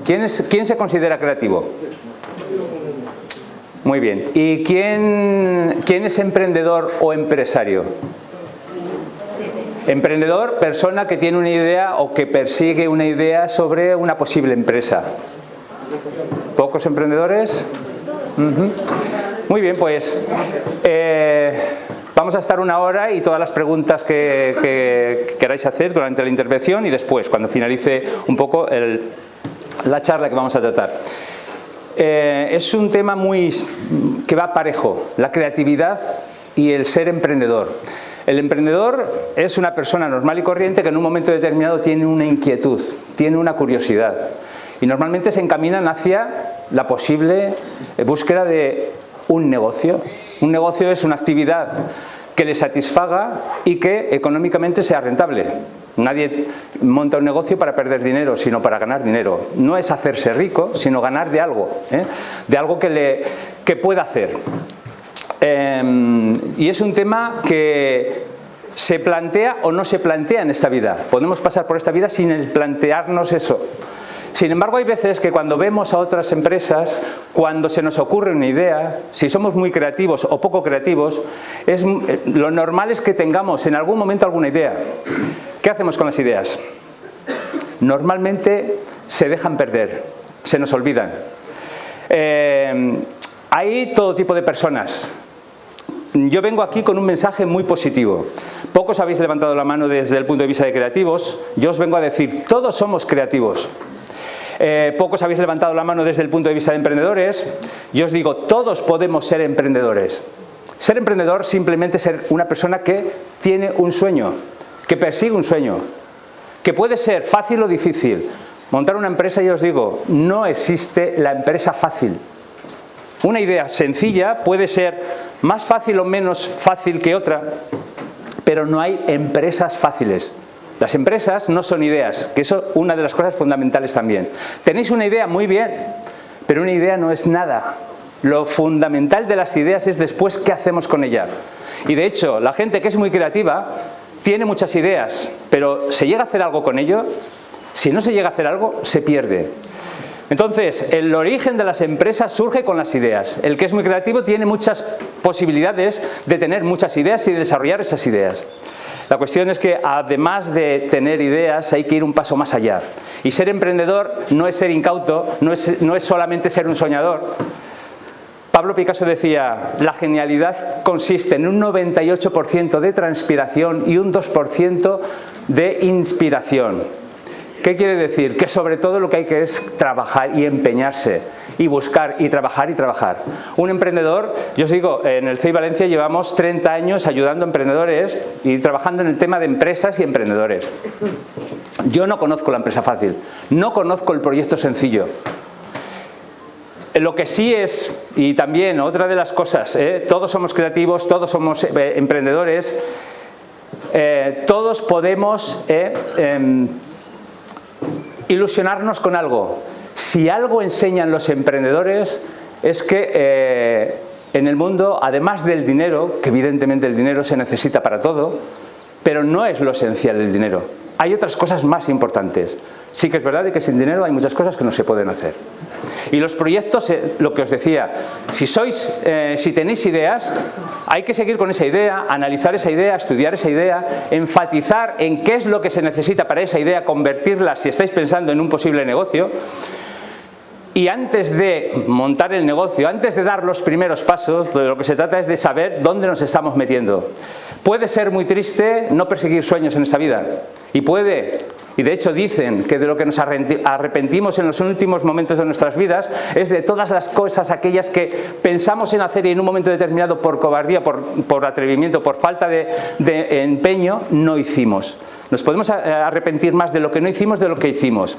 ¿Quién se considera creativo? Muy bien. ¿Y quién es emprendedor o empresario? Emprendedor, persona que tiene una idea o que persigue una idea sobre una posible empresa. ¿Pocos emprendedores? Muy bien, pues vamos a estar 1 hora y todas las preguntas que queráis hacer durante la intervención y después, cuando finalice un poco la charla que vamos a tratar. Es un tema que va parejo, la creatividad y el ser emprendedor. El emprendedor es una persona normal y corriente que en un momento determinado tiene una inquietud, tiene una curiosidad y normalmente se encaminan hacia la posible búsqueda de un negocio. Un negocio es una actividad que le satisfaga y que económicamente sea rentable. Nadie monta un negocio para perder dinero, sino para ganar dinero. No es hacerse rico, sino ganar de algo que pueda hacer. Y es un tema que se plantea o no se plantea en esta vida. Podemos pasar por esta vida sin plantearnos eso. Sin embargo, hay veces que cuando vemos a otras empresas, cuando se nos ocurre una idea, si somos muy creativos o poco creativos, lo normal es que tengamos en algún momento alguna idea. ¿Qué hacemos con las ideas? Normalmente se dejan perder, se nos olvidan. Hay todo tipo de personas. Yo vengo aquí con un mensaje muy positivo. Pocos habéis levantado la mano desde el punto de vista de creativos. Yo os vengo a decir, todos somos creativos. Pocos habéis levantado la mano desde el punto de vista de emprendedores. Yo os digo, todos podemos ser emprendedores. Ser emprendedor simplemente ser una persona que tiene un sueño, que persigue un sueño, que puede ser fácil o difícil. Montar una empresa, yo os digo, no existe la empresa fácil. Una idea sencilla puede ser más fácil o menos fácil que otra, pero no hay empresas fáciles. Las empresas no son ideas, que eso es una de las cosas fundamentales también. Tenéis una idea, muy bien, pero una idea no es nada. Lo fundamental de las ideas es después qué hacemos con ella. Y de hecho, la gente que es muy creativa tiene muchas ideas, pero ¿se llega a hacer algo con ello? Si no se llega a hacer algo, se pierde. Entonces, el origen de las empresas surge con las ideas. El que es muy creativo tiene muchas posibilidades de tener muchas ideas y de desarrollar esas ideas. La cuestión es que además de tener ideas hay que ir un paso más allá. Y ser emprendedor no es ser incauto, no es solamente ser un soñador. Pablo Picasso decía, la genialidad consiste en un 98% de transpiración y un 2% de inspiración. ¿Qué quiere decir? Que sobre todo lo que hay que es trabajar y empeñarse y buscar y trabajar y trabajar. Un emprendedor, yo os digo, en el CEI Valencia llevamos 30 años ayudando a emprendedores y trabajando en el tema de empresas y emprendedores. Yo no conozco la empresa fácil, no conozco el proyecto sencillo. Lo que sí es, y también otra de las cosas, todos somos creativos, todos somos emprendedores, todos podemos ilusionarnos con algo. Si algo enseñan los emprendedores es que en el mundo, además del dinero, que evidentemente el dinero se necesita para todo, pero no es lo esencial el dinero. Hay otras cosas más importantes. Sí que es verdad que sin dinero hay muchas cosas que no se pueden hacer. Y los proyectos, lo que os decía, si tenéis ideas, hay que seguir con esa idea, analizar esa idea, estudiar esa idea, enfatizar en qué es lo que se necesita para esa idea, convertirla, si estáis pensando en un posible negocio. Y antes de montar el negocio, antes de dar los primeros pasos, de lo que se trata es de saber dónde nos estamos metiendo. Puede ser muy triste no perseguir sueños en esta vida. Y de hecho dicen que de lo que nos arrepentimos en los últimos momentos de nuestras vidas es de todas las cosas aquellas que pensamos en hacer y en un momento determinado por cobardía, por atrevimiento, por falta de empeño, no hicimos. Nos podemos arrepentir más de lo que no hicimos de lo que hicimos.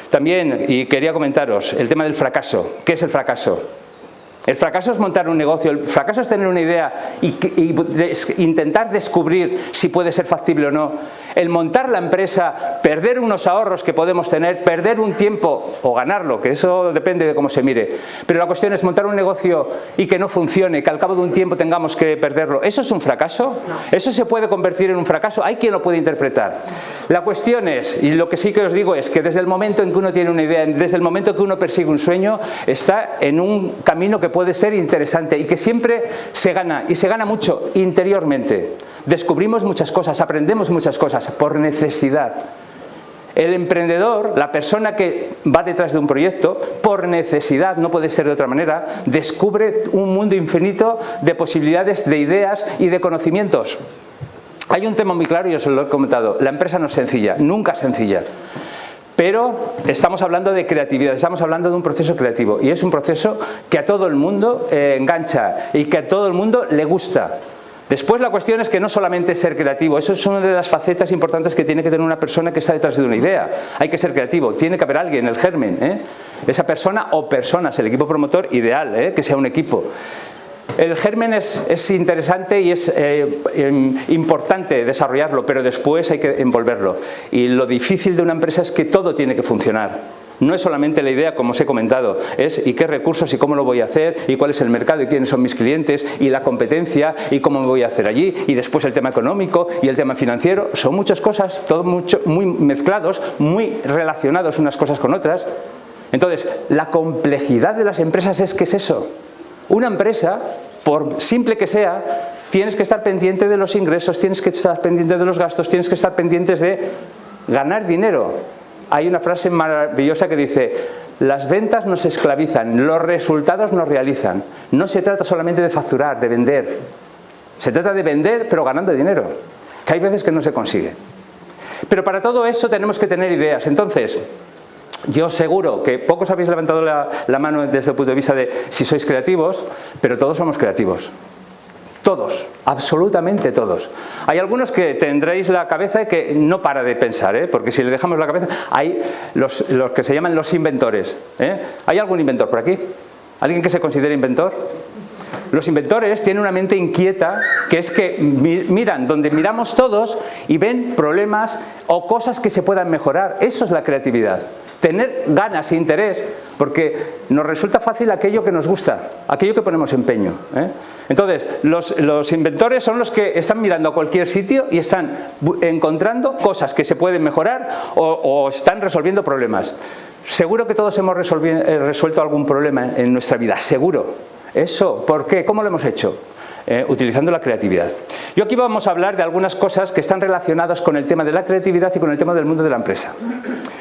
También, y quería comentaros, el tema del fracaso. ¿Qué es el fracaso? El fracaso es montar un negocio, el fracaso es tener una idea y intentar descubrir si puede ser factible o no. El montar la empresa, perder unos ahorros que podemos tener, perder un tiempo o ganarlo, que eso depende de cómo se mire. Pero la cuestión es montar un negocio y que no funcione, que al cabo de un tiempo tengamos que perderlo. ¿Eso es un fracaso? ¿Eso se puede convertir en un fracaso? Hay quien lo puede interpretar. La cuestión es, y lo que sí que os digo es que desde el momento en que uno tiene una idea, desde el momento en que uno persigue un sueño, está en un camino que puede ser interesante y que siempre se gana, y se gana mucho interiormente. Descubrimos muchas cosas, aprendemos muchas cosas por necesidad. El emprendedor, la persona que va detrás de un proyecto, por necesidad, no puede ser de otra manera, descubre un mundo infinito de posibilidades, de ideas y de conocimientos. Hay un tema muy claro y os lo he comentado, la empresa no es sencilla, nunca es sencilla. Pero estamos hablando de creatividad, estamos hablando de un proceso creativo y es un proceso que a todo el mundo engancha y que a todo el mundo le gusta. Después la cuestión es que no solamente ser creativo, eso es una de las facetas importantes que tiene que tener una persona que está detrás de una idea. Hay que ser creativo, tiene que haber alguien, el germen, esa persona o personas, el equipo promotor ideal, que sea un equipo. El germen es interesante y es importante desarrollarlo, pero después hay que envolverlo. Y lo difícil de una empresa es que todo tiene que funcionar. No es solamente la idea, como os he comentado, es y qué recursos y cómo lo voy a hacer y cuál es el mercado y quiénes son mis clientes y la competencia y cómo me voy a hacer allí y después el tema económico y el tema financiero. Son muchas cosas, todo muy mezclados, muy relacionados unas cosas con otras. Entonces, la complejidad de las empresas es ¿qué es eso? Una empresa, por simple que sea, tienes que estar pendiente de los ingresos, tienes que estar pendiente de los gastos, tienes que estar pendientes de ganar dinero. Hay una frase maravillosa que dice, las ventas nos esclavizan, los resultados nos realizan. No se trata solamente de facturar, de vender. Se trata de vender, pero ganando dinero, que hay veces que no se consigue. Pero para todo eso tenemos que tener ideas. Entonces, yo seguro que pocos habéis levantado la mano desde el punto de vista de si sois creativos, pero todos somos creativos. Todos, absolutamente todos. Hay algunos que tendréis la cabeza y que no para de pensar, porque si le dejamos la cabeza, hay los que se llaman los inventores. ¿Hay algún inventor por aquí? ¿Alguien que se considere inventor? Los inventores tienen una mente inquieta, que es que miran donde miramos todos y ven problemas o cosas que se puedan mejorar. Eso es la creatividad. Tener ganas e interés, porque nos resulta fácil aquello que nos gusta, aquello que ponemos empeño. Entonces, los inventores son los que están mirando a cualquier sitio y están encontrando cosas que se pueden mejorar o están resolviendo problemas. Seguro que todos hemos resuelto algún problema en nuestra vida, seguro. Eso, ¿por qué? ¿Cómo lo hemos hecho? Utilizando la creatividad. Yo aquí vamos a hablar de algunas cosas que están relacionadas con el tema de la creatividad y con el tema del mundo de la empresa.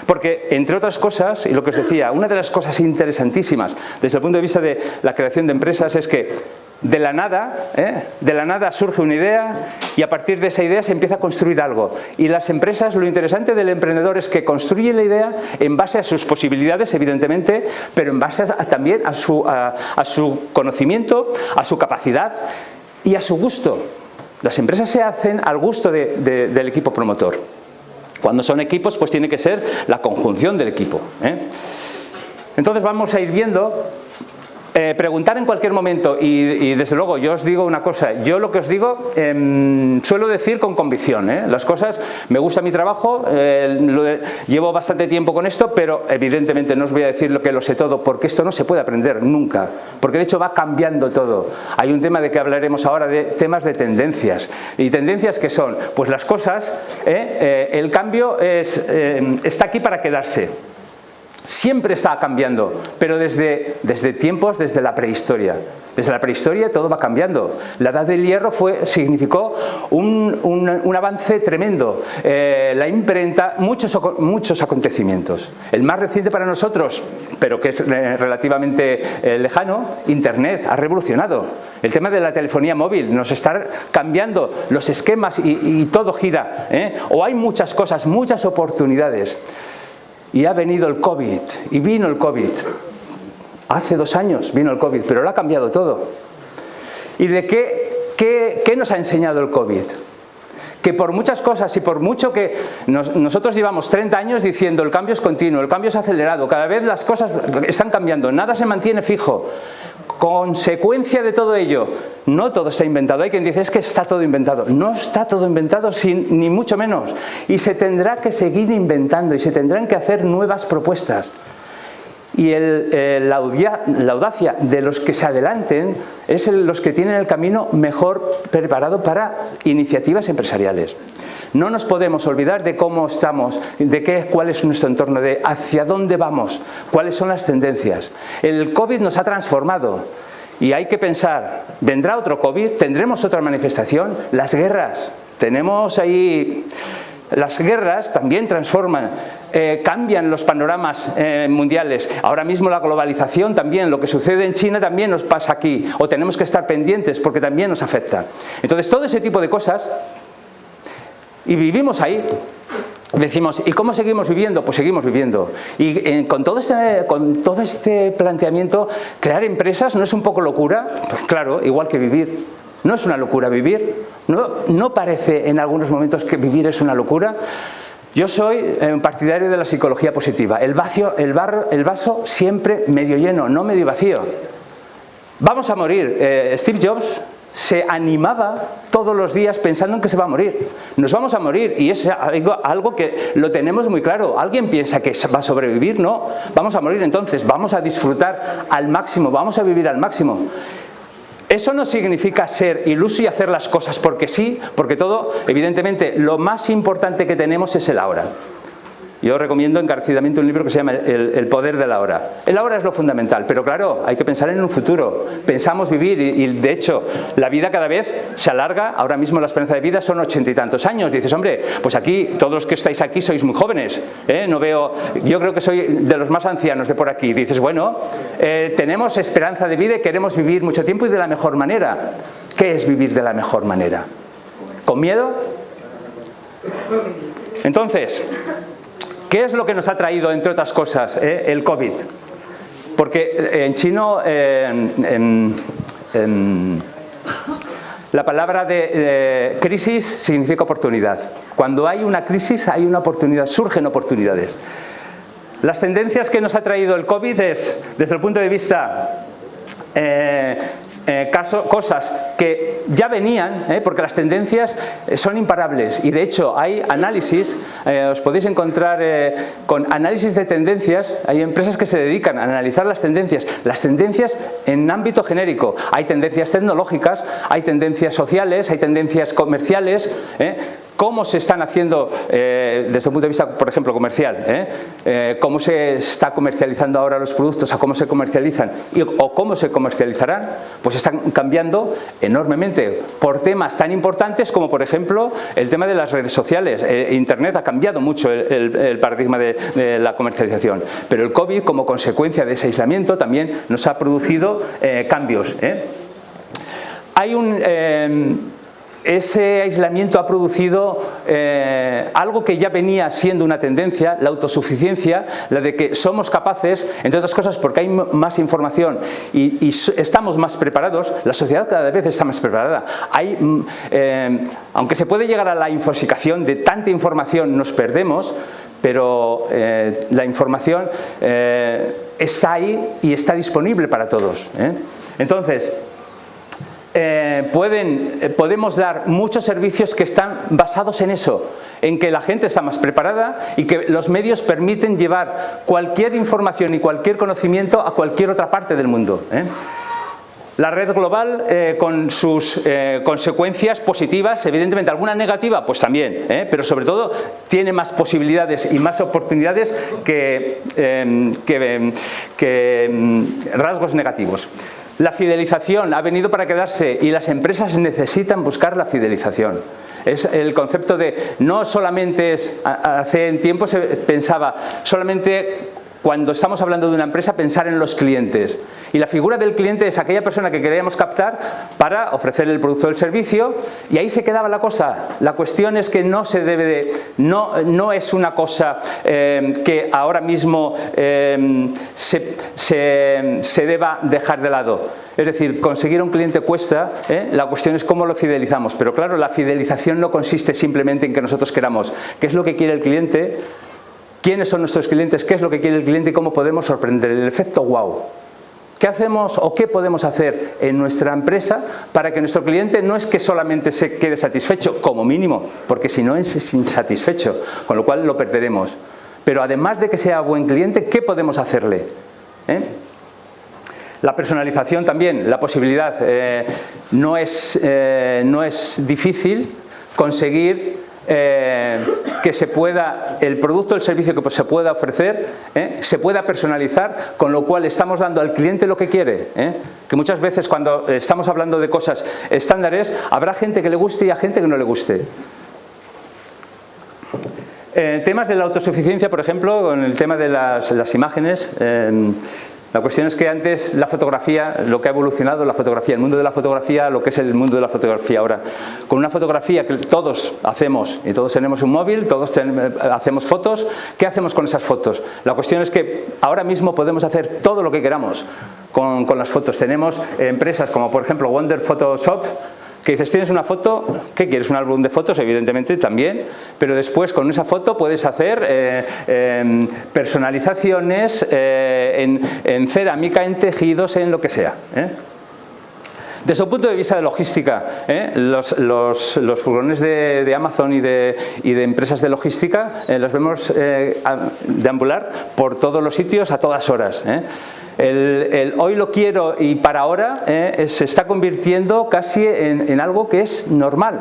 Porque, entre otras cosas, y lo que os decía, una de las cosas interesantísimas desde el punto de vista de la creación de empresas es que de la nada surge una idea y a partir de esa idea se empieza a construir algo. Y las empresas, lo interesante del emprendedor es que construye la idea en base a sus posibilidades, evidentemente, pero en base también a su conocimiento, a su capacidad y a su gusto. Las empresas se hacen al gusto del equipo promotor. Cuando son equipos, pues tiene que ser la conjunción del equipo. Entonces vamos a ir viendo. Preguntar en cualquier momento y desde luego yo os digo una cosa, yo lo que os digo suelo decir con convicción, las cosas, me gusta mi trabajo, llevo bastante tiempo con esto, pero evidentemente no os voy a decir lo que lo sé todo, porque esto no se puede aprender nunca, porque de hecho va cambiando todo. Hay un tema de que hablaremos ahora, de temas de tendencias, y tendencias que son, pues las cosas, el cambio está aquí para quedarse. Siempre está cambiando, pero desde tiempos, desde la prehistoria. Desde la prehistoria todo va cambiando. La edad del hierro significó un avance tremendo. La imprenta, muchos acontecimientos. El más reciente para nosotros, pero que es relativamente lejano, Internet ha revolucionado. El tema de la telefonía móvil nos está cambiando los esquemas y todo gira. O hay muchas cosas, muchas oportunidades. Y ha venido el COVID, y vino el COVID. Hace 2 años vino el COVID, pero lo ha cambiado todo. ¿Y de qué nos ha enseñado el COVID? Que por muchas cosas y por mucho que nosotros llevamos 30 años diciendo el cambio es continuo, el cambio es acelerado, cada vez las cosas están cambiando, nada se mantiene fijo. Consecuencia de todo ello, no todo está inventado. Hay quien dice, es que está todo inventado. No está todo inventado, ni mucho menos. Y se tendrá que seguir inventando y se tendrán que hacer nuevas propuestas. Y la audacia de los que se adelanten es los que tienen el camino mejor preparado para iniciativas empresariales. No nos podemos olvidar de cómo estamos, cuál es nuestro entorno, de hacia dónde vamos, cuáles son las tendencias. El COVID nos ha transformado y hay que pensar, ¿vendrá otro COVID? ¿Tendremos otra manifestación? Las guerras, tenemos ahí... Las guerras también transforman, cambian los panoramas mundiales. Ahora mismo la globalización también, lo que sucede en China también nos pasa aquí, o tenemos que estar pendientes porque también nos afecta. Entonces todo ese tipo de cosas, y vivimos ahí. Decimos, ¿y cómo seguimos viviendo? Pues seguimos viviendo. Y con todo este planteamiento, crear empresas no es un poco locura. Pues claro, igual que vivir. ¿No es una locura vivir? ¿No parece en algunos momentos que vivir es una locura? Yo soy un partidario de la psicología positiva. El vaso siempre medio lleno, no medio vacío. Vamos a morir. Steve Jobs se animaba todos los días pensando en que se va a morir. Nos vamos a morir y es algo que lo tenemos muy claro. ¿Alguien piensa que va a sobrevivir? No. Vamos a morir, entonces vamos a disfrutar al máximo, vamos a vivir al máximo. Eso no significa ser iluso y hacer las cosas porque sí, porque todo, evidentemente, lo más importante que tenemos es el ahora. Yo recomiendo encarecidamente un libro que se llama El poder del ahora. El ahora es lo fundamental, pero claro, hay que pensar en un futuro. Pensamos vivir y de hecho, la vida cada vez se alarga. Ahora mismo la esperanza de vida son 80 y tantos años. Dices, hombre, pues aquí, todos los que estáis aquí sois muy jóvenes. No veo, yo creo que soy de los más ancianos de por aquí. Dices, bueno, tenemos esperanza de vida y queremos vivir mucho tiempo y de la mejor manera. ¿Qué es vivir de la mejor manera? ¿Con miedo? Entonces... ¿qué es lo que nos ha traído, entre otras cosas, el COVID? Porque en chino la palabra de crisis significa oportunidad. Cuando hay una crisis hay una oportunidad, surgen oportunidades. Las tendencias que nos ha traído el COVID es, desde el punto de vista... cosas que ya venían, porque las tendencias son imparables y de hecho hay análisis, os podéis encontrar con análisis de tendencias, hay empresas que se dedican a analizar las tendencias en ámbito genérico, hay tendencias tecnológicas, hay tendencias sociales, hay tendencias comerciales, cómo se están haciendo desde el punto de vista, por ejemplo, comercial, cómo se está comercializando ahora los productos, a cómo se comercializan o cómo se comercializarán, pues están cambiando enormemente por temas tan importantes como, por ejemplo, el tema de las redes sociales. Internet ha cambiado mucho el paradigma de la comercialización, pero el COVID, como consecuencia de ese aislamiento, también nos ha producido cambios. Ese aislamiento ha producido algo que ya venía siendo una tendencia, la autosuficiencia, la de que somos capaces, entre otras cosas porque hay más información y estamos más preparados, la sociedad cada vez está más preparada. Aunque se puede llegar a la infoxicación, de tanta información nos perdemos, pero la información está ahí y está disponible para todos. Entonces, podemos dar muchos servicios que están basados en eso, en que la gente está más preparada y que los medios permiten llevar cualquier información y cualquier conocimiento a cualquier otra parte del mundo. La red global con sus consecuencias positivas, evidentemente alguna negativa, pues también, pero sobre todo tiene más posibilidades y más oportunidades que rasgos negativos. La fidelización ha venido para quedarse y las empresas necesitan buscar la fidelización. Es el concepto de, no solamente es, hace tiempo se pensaba solamente cuando estamos hablando de una empresa pensar en los clientes. Y la figura del cliente es aquella persona que queríamos captar para ofrecer el producto o el servicio y ahí se quedaba la cosa. La cuestión es que no se debe de, no es una cosa que ahora mismo se deba dejar de lado. Es decir, conseguir un cliente cuesta, la cuestión es cómo lo fidelizamos. Pero claro, la fidelización no consiste simplemente en que nosotros queramos qué es lo que quiere el cliente, quiénes son nuestros clientes, qué es lo que quiere el cliente y cómo podemos sorprender, el efecto wow. ¿Qué hacemos o qué podemos hacer en nuestra empresa para que nuestro cliente no es que solamente se quede satisfecho, como mínimo, porque si no es insatisfecho, con lo cual lo perderemos. Pero además de que sea buen cliente, ¿qué podemos hacerle? La personalización también, la posibilidad, no es difícil conseguir que se pueda, el producto o el servicio que se pueda ofrecer, se pueda personalizar, con lo cual estamos dando al cliente lo que quiere. Que muchas veces cuando estamos hablando de cosas estándares, habrá gente que le guste y a gente que no le guste. Temas de la autosuficiencia, por ejemplo, con el tema de las imágenes. La cuestión es que antes la fotografía, lo que ha evolucionado la fotografía, el mundo de la fotografía, lo que es el mundo de la fotografía ahora. Con una fotografía que todos hacemos, y todos tenemos un móvil, todos hacemos fotos, ¿qué hacemos con esas fotos? La cuestión es que ahora mismo podemos hacer todo lo que queramos con las fotos. Tenemos empresas como por ejemplo Wonder Photoshop, que dices, tienes una foto, ¿qué quieres? ¿Un álbum de fotos? Evidentemente también, pero después con esa foto puedes hacer personalizaciones en cerámica, en tejidos, en lo que sea. Desde un punto de vista de logística, los furgones de Amazon y de empresas de logística los vemos deambular por todos los sitios a todas horas. El hoy lo quiero y para ahora se está convirtiendo casi en algo que es normal,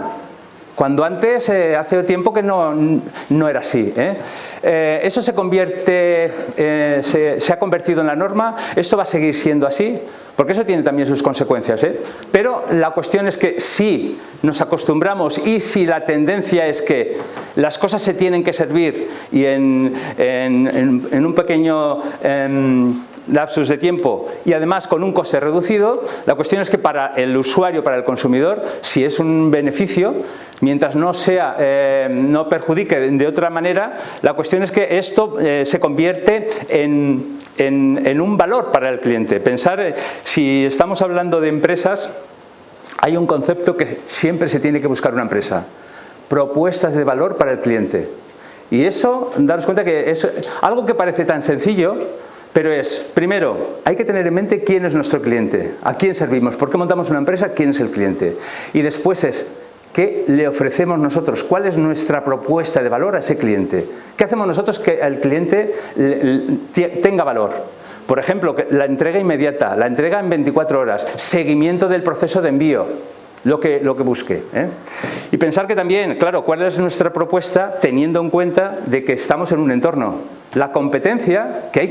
cuando antes hace tiempo que no era así. Eso se ha convertido en la norma. Esto va a seguir siendo así, porque eso tiene también sus consecuencias. Pero la cuestión es que si nos acostumbramos y si la tendencia es que las cosas se tienen que servir y en un pequeño lapsus de tiempo y además con un coste reducido, la cuestión es que para el usuario, para el consumidor, si es un beneficio, mientras no perjudique de otra manera, la cuestión es que esto se convierte en un valor para el cliente. Pensar, si estamos hablando de empresas, hay un concepto que siempre se tiene que buscar una empresa: propuestas de valor para el cliente. Y eso, daros cuenta que es algo que parece tan sencillo, pero primero, hay que tener en mente quién es nuestro cliente, a quién servimos, por qué montamos una empresa, quién es el cliente. Y después es, ¿qué le ofrecemos nosotros? ¿Cuál es nuestra propuesta de valor a ese cliente? ¿Qué hacemos nosotros que el cliente tenga valor? Por ejemplo, la entrega inmediata, la entrega en 24 horas, seguimiento del proceso de envío, lo que busque. Y pensar que también, claro, ¿cuál es nuestra propuesta teniendo en cuenta de que estamos en un entorno? La competencia, que hay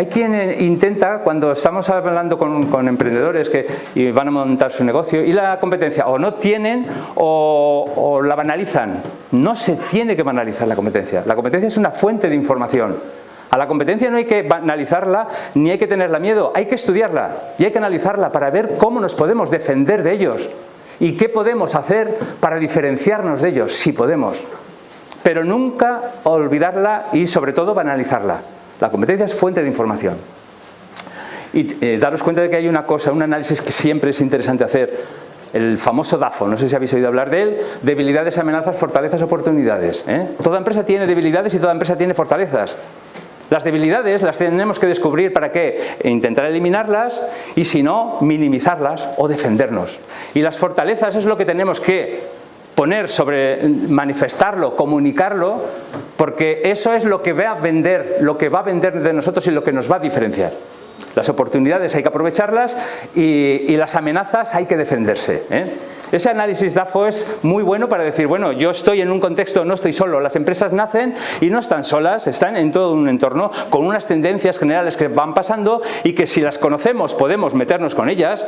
quien intenta, cuando estamos hablando con emprendedores y van a montar su negocio, y la competencia o no tienen o la banalizan. No se tiene que banalizar la competencia. La competencia es una fuente de información. A la competencia no hay que banalizarla ni hay que tenerla miedo, hay que estudiarla y hay que analizarla para ver cómo nos podemos defender de ellos y qué podemos hacer para diferenciarnos de ellos, si podemos. Pero nunca olvidarla y sobre todo banalizarla. La competencia es fuente de información. Y daros cuenta de que hay una cosa, un análisis que siempre es interesante hacer, el famoso DAFO, no sé si habéis oído hablar de él: debilidades, amenazas, fortalezas, oportunidades. Toda empresa tiene debilidades y toda empresa tiene fortalezas. Las debilidades las tenemos que descubrir, ¿para qué? Intentar eliminarlas y, si no, minimizarlas o defendernos. Y las fortalezas es lo que tenemos que poner manifestarlo, comunicarlo, porque eso es lo que va a vender de nosotros y lo que nos va a diferenciar. Las oportunidades hay que aprovecharlas y las amenazas hay que defenderse. Ese análisis DAFO es muy bueno para decir, bueno, yo estoy en un contexto, no estoy solo. Las empresas nacen y no están solas, están en todo un entorno con unas tendencias generales que van pasando y que si las conocemos podemos meternos con ellas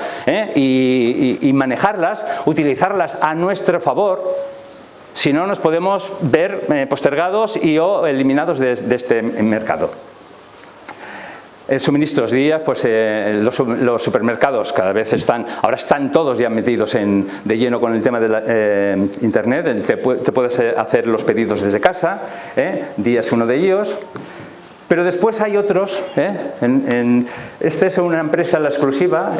y manejarlas, utilizarlas a nuestro favor. Si no, nos podemos ver postergados o eliminados de este mercado. Suministros días, pues los supermercados cada vez ahora están todos ya metidos de lleno con el tema de internet. Te puedes hacer los pedidos desde casa, Día es uno de ellos. Pero después hay otros, esta es una empresa, la exclusiva,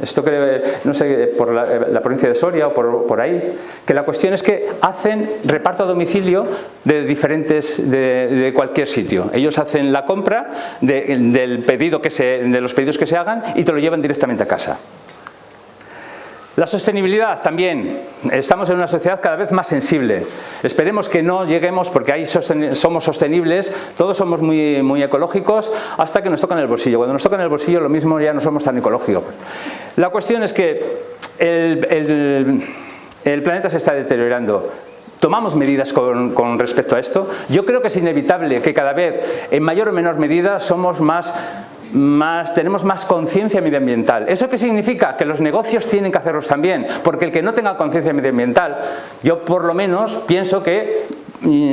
esto que no sé, por la provincia de Soria o por ahí, que la cuestión es que hacen reparto a domicilio de cualquier sitio. Ellos hacen la compra de los pedidos que se hagan y te lo llevan directamente a casa. La sostenibilidad también. Estamos en una sociedad cada vez más sensible. Esperemos que no lleguemos, porque ahí somos sostenibles, todos somos muy, muy ecológicos, hasta que nos tocan el bolsillo. Cuando nos tocan el bolsillo, lo mismo, ya no somos tan ecológicos. La cuestión es que el planeta se está deteriorando. ¿Tomamos medidas con respecto a esto? Yo creo que es inevitable que cada vez, en mayor o menor medida, tenemos más conciencia medioambiental. ¿Eso qué significa? Que los negocios tienen que hacerlos también, porque el que no tenga conciencia medioambiental, yo por lo menos pienso que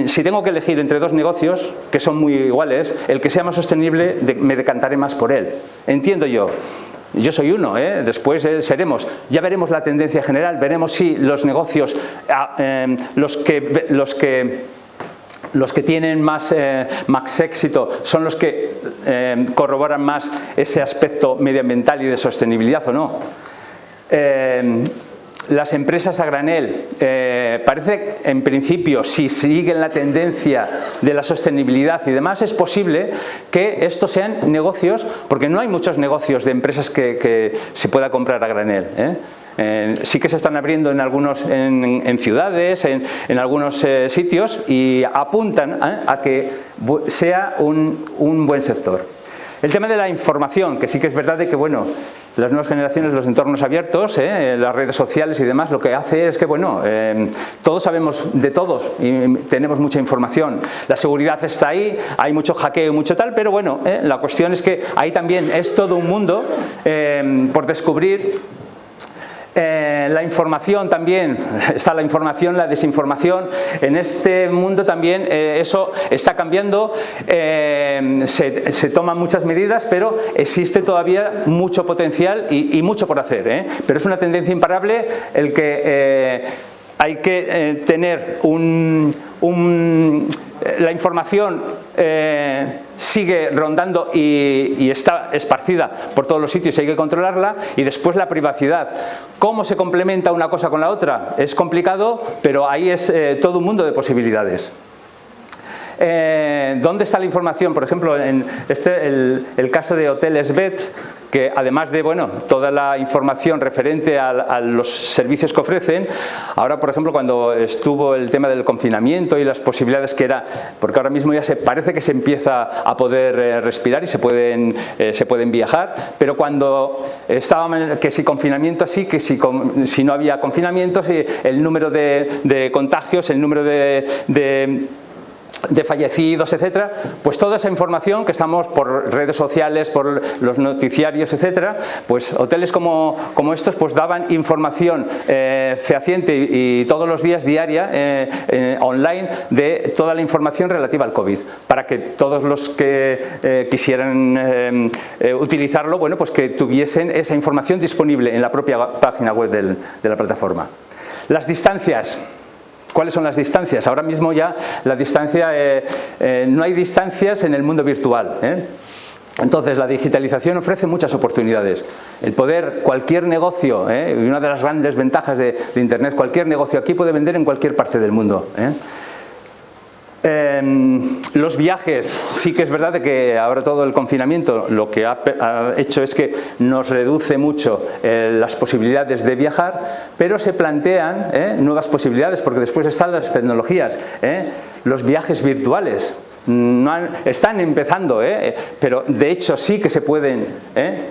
si tengo que elegir entre dos negocios que son muy iguales, el que sea más sostenible me decantaré más por él. Entiendo yo. Yo soy uno, después seremos, ya veremos la tendencia general, veremos si los negocios, los que tienen más éxito son los que corroboran más ese aspecto medioambiental y de sostenibilidad o no. Las empresas a granel, parece en principio, si siguen la tendencia de la sostenibilidad y demás, es posible que estos sean negocios, porque no hay muchos negocios de empresas que se pueda comprar a granel. Sí que se están abriendo en ciudades, en algunos sitios, y apuntan a que sea un buen sector. El tema de la información, que sí que es verdad de que, bueno, las nuevas generaciones, los entornos abiertos, las redes sociales y demás, lo que hace es que, bueno, todos sabemos de todos y tenemos mucha información. La seguridad está ahí, hay mucho hackeo y mucho tal, pero bueno, la cuestión es que ahí también es todo un mundo por descubrir. La información también, está la información, la desinformación, en este mundo también eso está cambiando, se toman muchas medidas, pero existe todavía mucho potencial y mucho por hacer, pero es una tendencia imparable el que hay que tener la información sigue rondando y está esparcida por todos los sitios, hay que controlarla. Y después la privacidad. ¿Cómo se complementa una cosa con la otra? Es complicado, pero ahí es todo un mundo de posibilidades. ¿Dónde está la información? Por ejemplo, en el caso de Hoteles Beds, que además de, bueno, toda la información referente a los servicios que ofrecen, ahora, por ejemplo, cuando estuvo el tema del confinamiento y las posibilidades que era, porque ahora mismo ya parece que se empieza a poder respirar y se pueden viajar, pero cuando estaban, que si confinamiento así, que si no había confinamiento, el número de contagios, el número de fallecidos, etcétera, pues toda esa información que estamos por redes sociales, por los noticiarios, etcétera, pues hoteles como estos pues daban información fehaciente y todos los días diaria online de toda la información relativa al COVID, para que todos los que quisieran utilizarlo, bueno, pues que tuviesen esa información disponible en la propia página web de la plataforma. Las distancias. ¿Cuáles son las distancias? Ahora mismo ya la distancia, no hay distancias en el mundo virtual. Entonces la digitalización ofrece muchas oportunidades. El poder, cualquier negocio, y una de las grandes ventajas de Internet, cualquier negocio aquí puede vender en cualquier parte del mundo. Los viajes, sí que es verdad de que ahora todo el confinamiento lo que ha hecho es que nos reduce mucho las posibilidades de viajar, pero se plantean nuevas posibilidades, porque después están las tecnologías, los viajes virtuales. Están empezando, pero de hecho sí que se pueden,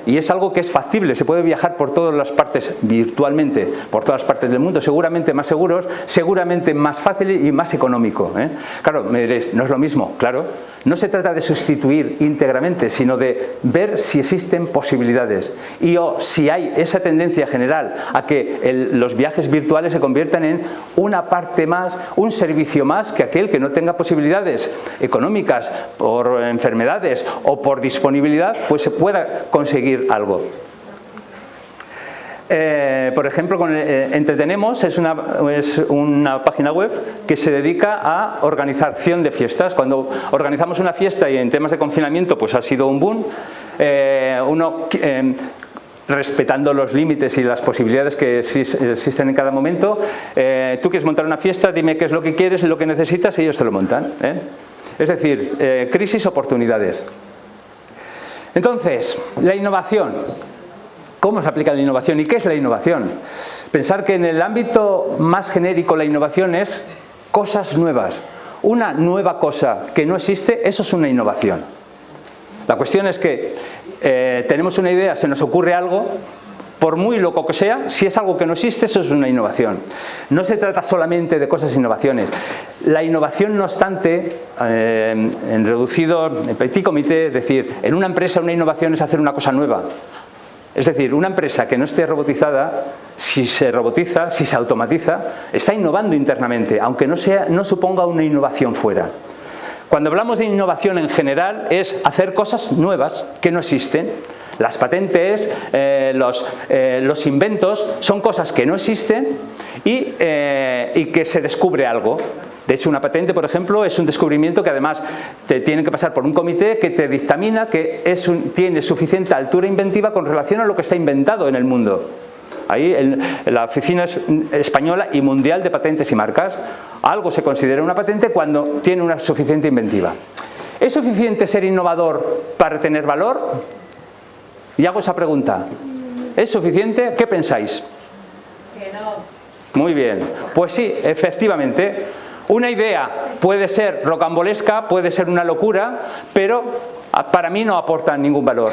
y es algo que es factible, se puede viajar por todas las partes virtualmente, por todas las partes del mundo, seguramente más seguros, seguramente más fácil y más económico. Claro, me diréis, no es lo mismo, claro, no se trata de sustituir íntegramente, sino de ver si existen posibilidades y si hay esa tendencia general a que los viajes virtuales se conviertan en una parte más, un servicio más que aquel que no tenga posibilidades económicas, por enfermedades o por disponibilidad, pues se pueda conseguir algo. Por ejemplo, con Entretenemos es una página web que se dedica a organización de fiestas. Cuando organizamos una fiesta y en temas de confinamiento pues ha sido un boom, respetando los límites y las posibilidades que existen en cada momento, tú quieres montar una fiesta, dime qué es lo que quieres y lo que necesitas y ellos te lo montan. Es decir, crisis, oportunidades. Entonces, la innovación. ¿Cómo se aplica la innovación y qué es la innovación? Pensar que en el ámbito más genérico la innovación es cosas nuevas. Una nueva cosa que no existe, eso es una innovación. La cuestión es que tenemos una idea, se nos ocurre algo por muy loco que sea, si es algo que no existe, eso es una innovación. No se trata solamente de cosas innovaciones. La innovación, no obstante, en reducido, en petit comité, es decir, en una empresa una innovación es hacer una cosa nueva. Es decir, una empresa que no esté robotizada, si se robotiza, si se automatiza, está innovando internamente, aunque no suponga una innovación fuera. Cuando hablamos de innovación en general es hacer cosas nuevas que no existen. Las patentes, los inventos son cosas que no existen y que se descubre algo. De hecho, una patente, por ejemplo, es un descubrimiento que además te tiene que pasar por un comité que te dictamina que tiene suficiente altura inventiva con relación a lo que está inventado en el mundo. Ahí, en la Oficina Española y Mundial de Patentes y Marcas, algo se considera una patente cuando tiene una suficiente inventiva. ¿Es suficiente ser innovador para tener valor? Y hago esa pregunta. ¿Es suficiente? ¿Qué pensáis? Que no. Muy bien. Pues sí, efectivamente. Una idea puede ser rocambolesca, puede ser una locura, pero para mí no aporta ningún valor.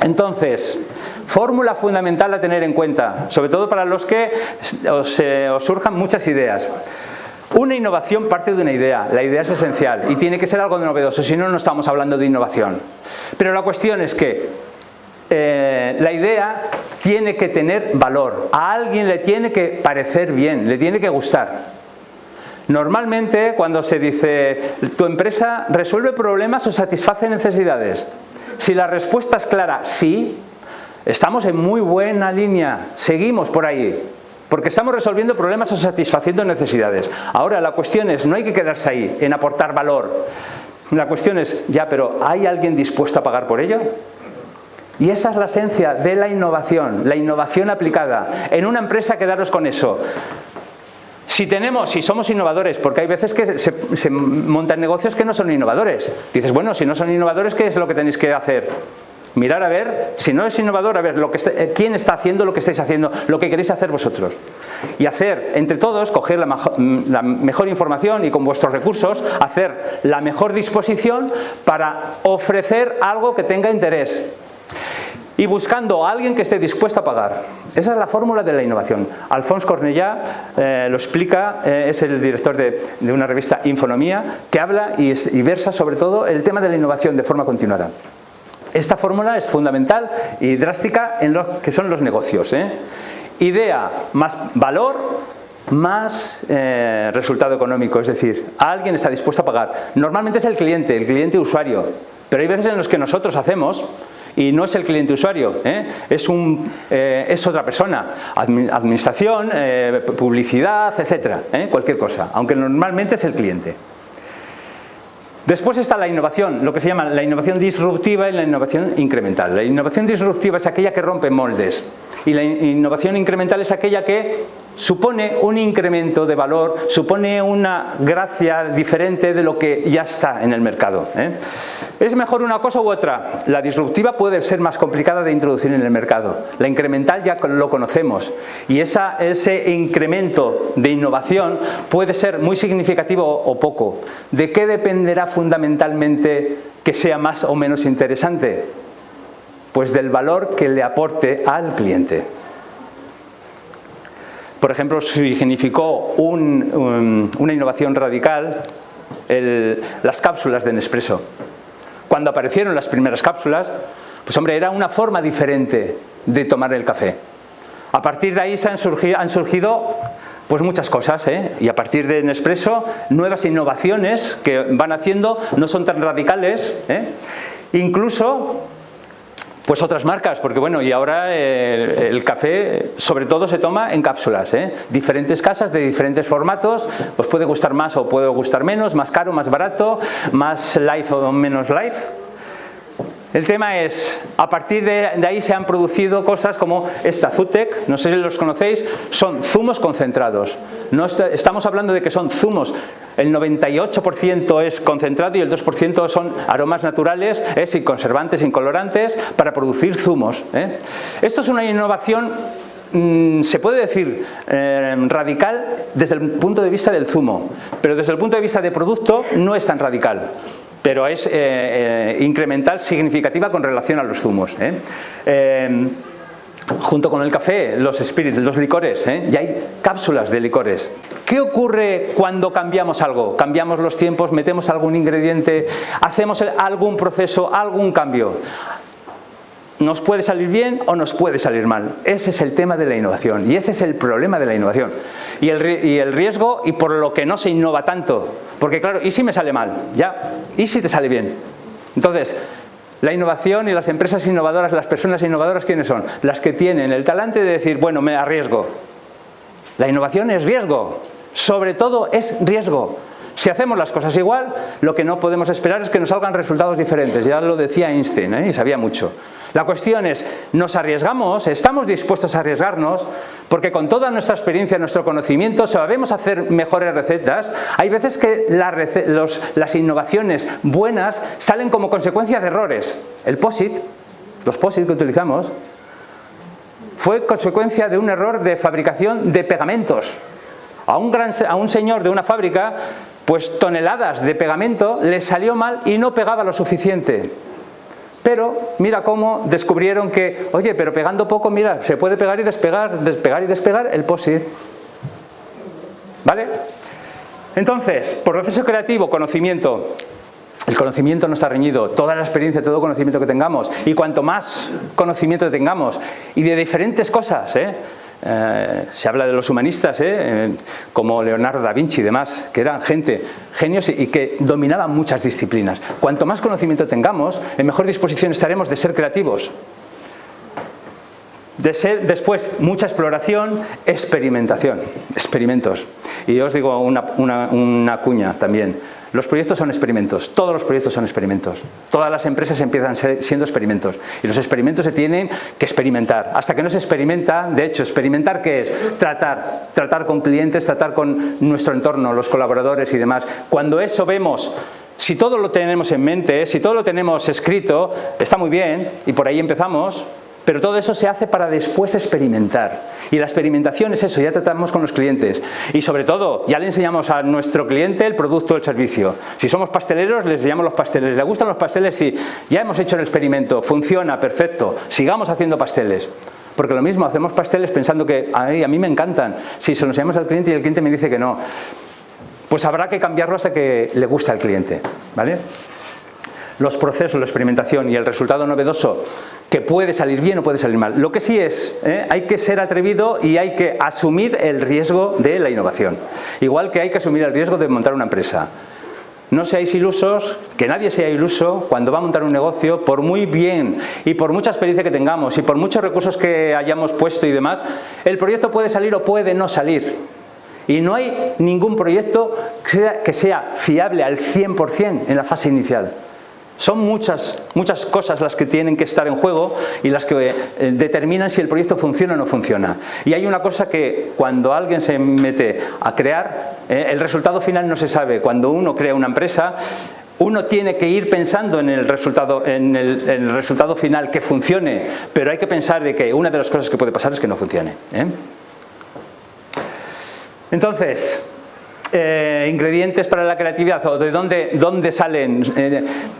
Entonces, fórmula fundamental a tener en cuenta, sobre todo para los que os surjan muchas ideas. Una innovación parte de una idea, la idea es esencial y tiene que ser algo novedoso, si no, no estamos hablando de innovación. Pero la cuestión es que la idea tiene que tener valor, a alguien le tiene que parecer bien, le tiene que gustar. Normalmente cuando se dice, ¿tu empresa resuelve problemas o satisface necesidades? Si la respuesta es clara, sí, estamos en muy buena línea, seguimos por ahí, porque estamos resolviendo problemas o satisfaciendo necesidades. Ahora la cuestión es, no hay que quedarse ahí, en aportar valor. La cuestión es, ya, pero ¿hay alguien dispuesto a pagar por ello? Y esa es la esencia de la innovación aplicada. En una empresa, quedaros con eso. Si somos innovadores, porque hay veces que se montan negocios que no son innovadores. Dices, bueno, si no son innovadores, ¿qué es lo que tenéis que hacer? Mirar a ver, si no es innovador, a ver quién está haciendo lo que estáis haciendo, lo que queréis hacer vosotros. Y hacer, entre todos, coger la mejor información y con vuestros recursos, hacer la mejor disposición para ofrecer algo que tenga interés. Y buscando a alguien que esté dispuesto a pagar. Esa es la fórmula de la innovación. Alphonse Cornellà lo explica, es el director de una revista Infonomía, que habla y versa sobre todo el tema de la innovación de forma continuada. Esta fórmula es fundamental y drástica en lo que son los negocios. Idea más valor más resultado económico, es decir, alguien está dispuesto a pagar. Normalmente es el cliente usuario, pero hay veces en los que nosotros hacemos y no es el cliente usuario, es otra persona, administración, publicidad, etcétera, cualquier cosa, aunque normalmente es el cliente. Después está la innovación, lo que se llama la innovación disruptiva y la innovación incremental. La innovación disruptiva es aquella que rompe moldes y la innovación incremental es aquella que supone un incremento de valor, supone una gracia diferente de lo que ya está en el mercado. ¿Es mejor una cosa u otra? La disruptiva puede ser más complicada de introducir en el mercado. La incremental ya lo conocemos y ese incremento de innovación puede ser muy significativo o poco. ¿De qué dependerá fundamentalmente que sea más o menos interesante? Pues del valor que le aporte al cliente. Por ejemplo, significó una innovación radical las cápsulas de Nespresso. Cuando aparecieron las primeras cápsulas, pues hombre, era una forma diferente de tomar el café. A partir de ahí han surgido pues muchas cosas, y a partir de Nespresso, nuevas innovaciones que van haciendo, no son tan radicales, incluso pues otras marcas, porque bueno, y ahora el café sobre todo se toma en cápsulas, diferentes casas de diferentes formatos, pues puede gustar más o puede gustar menos, más caro, más barato, más light o menos light. El tema es, a partir de ahí se han producido cosas como esta Zutec, no sé si los conocéis, son zumos concentrados. No estamos hablando de que son zumos, el 98% es concentrado y el 2% son aromas naturales, sin conservantes, sin colorantes, para producir zumos. Esto es una innovación, se puede decir, radical desde el punto de vista del zumo, pero desde el punto de vista de producto no es tan radical. Pero es incremental, significativa con relación a los zumos. Junto con el café, los spirits, los licores, y hay cápsulas de licores. ¿Qué ocurre cuando cambiamos algo? Cambiamos los tiempos, metemos algún ingrediente, hacemos algún proceso, algún cambio. Nos puede salir bien o nos puede salir mal. Ese es el tema de la innovación y ese es el problema de la innovación. Y el riesgo, y por lo que no se innova tanto. Porque claro, ¿y si me sale mal? Ya, ¿y si te sale bien? Entonces, la innovación y las empresas innovadoras, las personas innovadoras, ¿quiénes son? Las que tienen el talante de decir, bueno, me arriesgo. La innovación es riesgo. Sobre todo es riesgo. Si hacemos las cosas igual, lo que no podemos esperar es que nos salgan resultados diferentes. Ya lo decía Einstein, y sabía mucho. La cuestión es, ¿nos arriesgamos? ¿Estamos dispuestos a arriesgarnos? Porque con toda nuestra experiencia, nuestro conocimiento, sabemos hacer mejores recetas. Hay veces que las innovaciones buenas salen como consecuencia de errores. El POSIT, los POSIT que utilizamos, fue consecuencia de un error de fabricación de pegamentos. A un señor de una fábrica, pues toneladas de pegamento le salió mal y no pegaba lo suficiente. Pero mira cómo descubrieron que, oye, pero pegando poco, mira, se puede pegar y despegar, despegar y despegar el POSIT. ¿Vale? Entonces, proceso creativo, conocimiento. El conocimiento no está reñido, toda la experiencia, todo conocimiento que tengamos. Y cuanto más conocimiento tengamos, y de diferentes cosas, se habla de los humanistas, como Leonardo da Vinci y demás, que eran genios y que dominaban muchas disciplinas. Cuanto más conocimiento tengamos, en mejor disposición estaremos de ser creativos. Después, mucha exploración, experimentación, experimentos. Y yo os digo una cuña también. Los proyectos son experimentos, todos los proyectos son experimentos. Todas las empresas empiezan siendo experimentos. Y los experimentos se tienen que experimentar. Hasta que no se experimenta, de hecho, experimentar, ¿qué es? Tratar con clientes, tratar con nuestro entorno, los colaboradores y demás. Cuando eso vemos, si todo lo tenemos en mente, si todo lo tenemos escrito, está muy bien, y por ahí empezamos. Pero todo eso se hace para después experimentar. Y la experimentación es eso, ya tratamos con los clientes. Y sobre todo, ya le enseñamos a nuestro cliente el producto o el servicio. Si somos pasteleros, les enseñamos los pasteles. ¿Le gustan los pasteles? Sí. Ya hemos hecho el experimento, funciona, perfecto. Sigamos haciendo pasteles. Porque lo mismo, hacemos pasteles pensando que a mí me encantan. Si se los enseñamos al cliente y el cliente me dice que no, pues habrá que cambiarlo hasta que le guste al cliente. ¿Vale? Los procesos, la experimentación y el resultado novedoso, que puede salir bien o puede salir mal. Lo que sí es, hay que ser atrevido y hay que asumir el riesgo de la innovación. Igual que hay que asumir el riesgo de montar una empresa. No seáis ilusos, que nadie sea iluso cuando va a montar un negocio, por muy bien y por mucha experiencia que tengamos y por muchos recursos que hayamos puesto y demás, el proyecto puede salir o puede no salir. Y no hay ningún proyecto que sea fiable al 100% en la fase inicial. Son muchas cosas las que tienen que estar en juego y las que determinan si el proyecto funciona o no funciona. Y hay una cosa que cuando alguien se mete a crear, el resultado final no se sabe. Cuando uno crea una empresa, uno tiene que ir pensando en el resultado final que funcione, pero hay que pensar de que una de las cosas que puede pasar es que no funcione. Entonces, ingredientes para la creatividad, o de dónde salen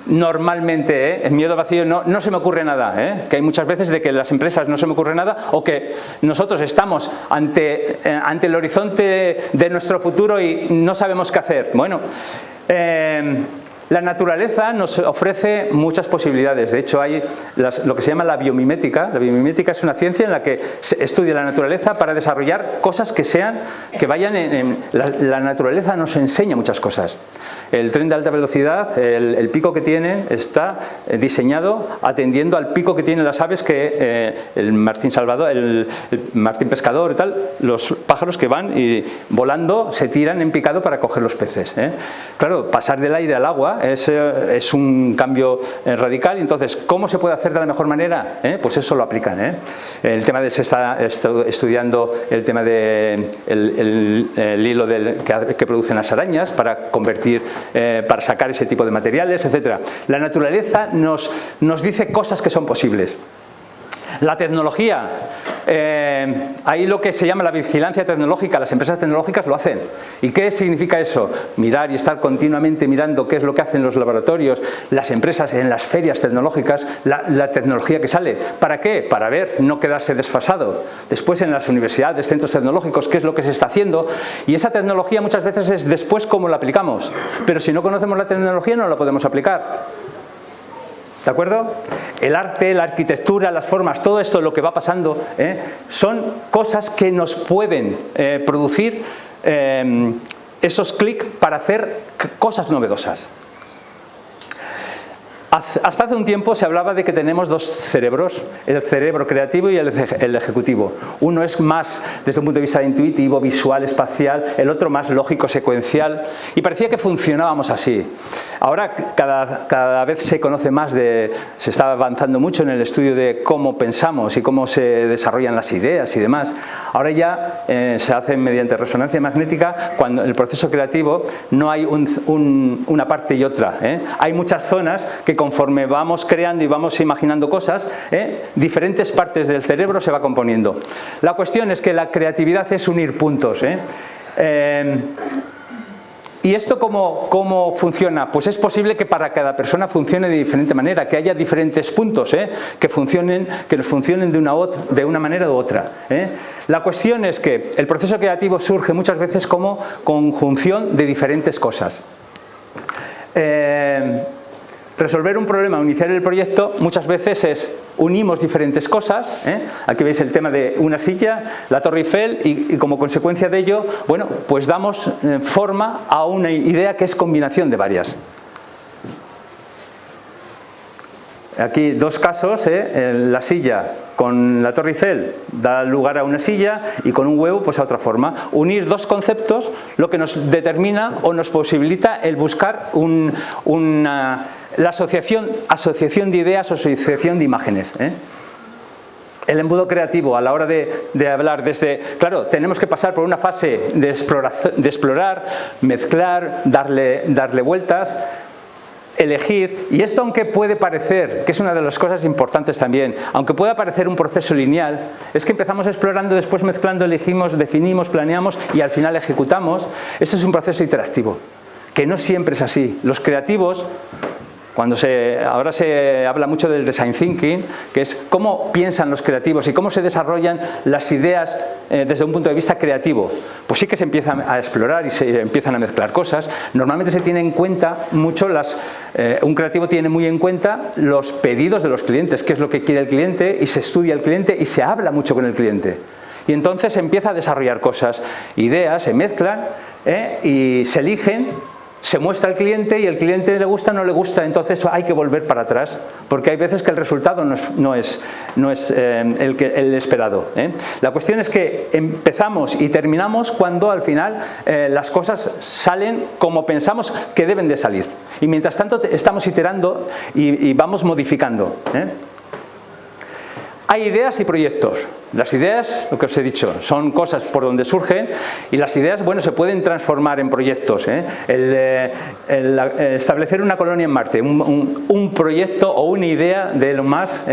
normalmente. En Miedo Vacío no se me ocurre nada, que hay muchas veces de que las empresas no se me ocurre nada, o que nosotros estamos ante el horizonte de nuestro futuro y no sabemos qué hacer. Bueno, la naturaleza nos ofrece muchas posibilidades. De hecho, hay lo que se llama la biomimética. La biomimética es una ciencia en la que se estudia la naturaleza para desarrollar cosas que vayan en la naturaleza nos enseña muchas cosas. El tren de alta velocidad, el pico que tiene, está diseñado atendiendo al pico que tienen las aves que el martín salvador, el martín pescador y tal, los pájaros que van y volando se tiran en picado para coger los peces. Claro, pasar del aire al agua es un cambio radical. Y entonces, ¿cómo se puede hacer de la mejor manera? Pues eso lo aplican. El tema se está estudiando el tema del hilo que producen las arañas para convertir, para sacar ese tipo de materiales, etc. La naturaleza nos dice cosas que son posibles. La tecnología Ahí lo que se llama la vigilancia tecnológica, las empresas tecnológicas lo hacen. ¿Y qué significa eso? Mirar y estar continuamente mirando qué es lo que hacen los laboratorios, las empresas en las ferias tecnológicas, la tecnología que sale. ¿Para qué? Para ver, no quedarse desfasado. Después en las universidades, centros tecnológicos, qué es lo que se está haciendo. Y esa tecnología muchas veces es después cómo la aplicamos. Pero si no conocemos la tecnología no la podemos aplicar. ¿De acuerdo? El arte, la arquitectura, las formas, todo esto, lo que va pasando, son cosas que nos pueden producir esos clics para hacer cosas novedosas. Hasta hace un tiempo se hablaba de que tenemos dos cerebros, el cerebro creativo y el ejecutivo. Uno es más desde un punto de vista intuitivo, visual, espacial, el otro más lógico, secuencial, y parecía que funcionábamos así. Ahora cada vez se conoce más, se está avanzando mucho en el estudio de cómo pensamos y cómo se desarrollan las ideas y demás. Ahora ya se hace mediante resonancia magnética, cuando en el proceso creativo no hay una parte y otra. Hay muchas zonas que conforme vamos creando y vamos imaginando cosas, diferentes partes del cerebro se va componiendo. La cuestión es que la creatividad es unir puntos. ¿Y esto cómo funciona? Pues es posible que para cada persona funcione de diferente manera, que haya diferentes puntos que nos funcionen de una manera u otra. La cuestión es que el proceso creativo surge muchas veces como conjunción de diferentes cosas. Resolver un problema o iniciar el proyecto muchas veces es unimos diferentes cosas. Aquí veis el tema de una silla, la Torre Eiffel, y como consecuencia de ello, bueno, pues damos forma a una idea que es combinación de varias. Aquí dos casos, la silla con la Torre Eiffel da lugar a una silla y con un huevo pues a otra forma. Unir dos conceptos lo que nos determina o nos posibilita el buscar la asociación de ideas o asociación de imágenes. El embudo creativo a la hora de hablar claro, tenemos que pasar por una fase de explorar, mezclar, darle vueltas, elegir, y esto aunque puede parecer, que es una de las cosas importantes también, aunque pueda parecer un proceso lineal, es que empezamos explorando, después mezclando, elegimos, definimos, planeamos y al final ejecutamos. Este es un proceso interactivo, que no siempre es así. Los creativos, ahora se habla mucho del design thinking, que es cómo piensan los creativos y cómo se desarrollan las ideas desde un punto de vista creativo. Pues sí que se empiezan a explorar y se empiezan a mezclar cosas. Normalmente se tiene en cuenta mucho un creativo tiene muy en cuenta los pedidos de los clientes, qué es lo que quiere el cliente, y se estudia el cliente y se habla mucho con el cliente. Y entonces se empieza a desarrollar cosas, ideas, se mezclan y se eligen. Se muestra al cliente y el cliente le gusta o no le gusta, entonces hay que volver para atrás, porque hay veces que el resultado no es el esperado. La cuestión es que empezamos y terminamos cuando al final las cosas salen como pensamos que deben de salir. Y mientras tanto estamos iterando y vamos modificando. Hay ideas y proyectos. Las ideas, lo que os he dicho, son cosas por donde surgen, y las ideas, bueno, se pueden transformar en proyectos. Establecer una colonia en Marte, un proyecto o una idea de Elon Musk,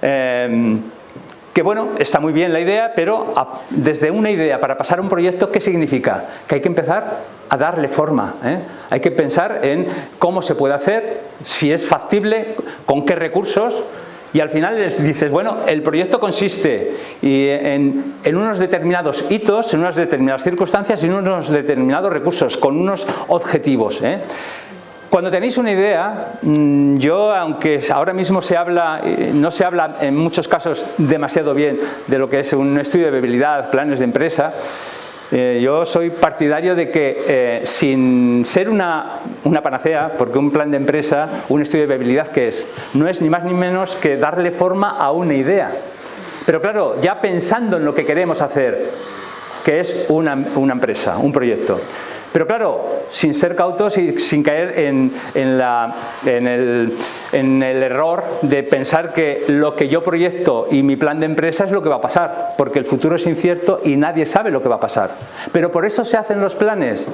que bueno, está muy bien la idea, pero desde una idea para pasar a un proyecto, ¿qué significa? Que hay que empezar a darle forma. Hay que pensar en cómo se puede hacer, si es factible, con qué recursos. Y al final les dices, bueno, el proyecto consiste en unos determinados hitos, en unas determinadas circunstancias y en unos determinados recursos, con unos objetivos. Cuando tenéis una idea, aunque ahora mismo no se habla en muchos casos demasiado bien de lo que es un estudio de viabilidad, planes de empresa, yo soy partidario de que sin ser una panacea, porque un plan de empresa, un estudio de viabilidad, ¿qué es? No es ni más ni menos que darle forma a una idea. Pero claro, ya pensando en lo que queremos hacer, que es una empresa, un proyecto. Pero claro, sin ser cautos y sin caer en el error de pensar que lo que yo proyecto y mi plan de empresa es lo que va a pasar, porque el futuro es incierto y nadie sabe lo que va a pasar. Pero por eso se hacen los planes,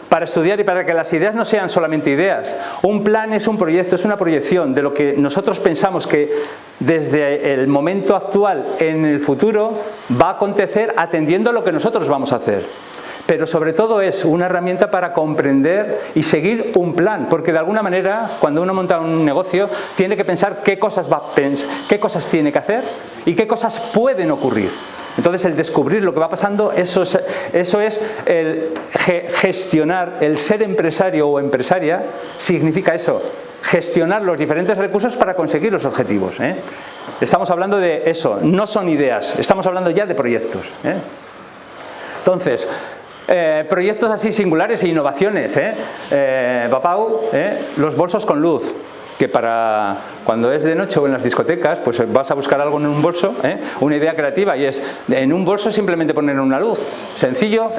para estudiar y para que las ideas no sean solamente ideas. Un plan es un proyecto, es una proyección de lo que nosotros pensamos que desde el momento actual en el futuro va a acontecer atendiendo a lo que nosotros vamos a hacer. Pero sobre todo es una herramienta para comprender y seguir un plan, porque de alguna manera cuando uno monta un negocio tiene que pensar qué cosas tiene que hacer y qué cosas pueden ocurrir. Entonces el descubrir lo que va pasando, eso es el gestionar, el ser empresario o empresaria significa eso, gestionar los diferentes recursos para conseguir los objetivos. Estamos hablando de eso, no son ideas, estamos hablando ya de proyectos. Entonces, proyectos así singulares e innovaciones. Bapau, los bolsos con luz, que para cuando es de noche o en las discotecas, pues vas a buscar algo en un bolso, una idea creativa, y es en un bolso simplemente poner una luz. Sencillo,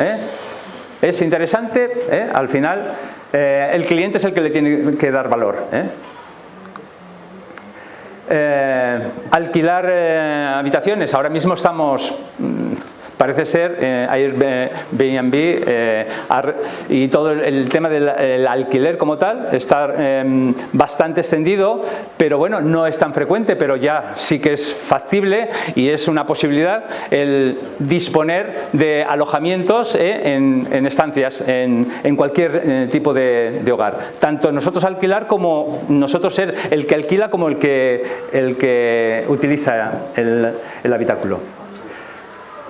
es interesante, al final el cliente es el que le tiene que dar valor. Alquilar habitaciones, ahora mismo estamos... Parece ser Airbnb y todo el tema del alquiler como tal está bastante extendido, pero bueno, no es tan frecuente, pero ya sí que es factible y es una posibilidad el disponer de alojamientos en estancias, en cualquier tipo de hogar. Tanto nosotros alquilar como nosotros ser el que alquila como el que utiliza el habitáculo.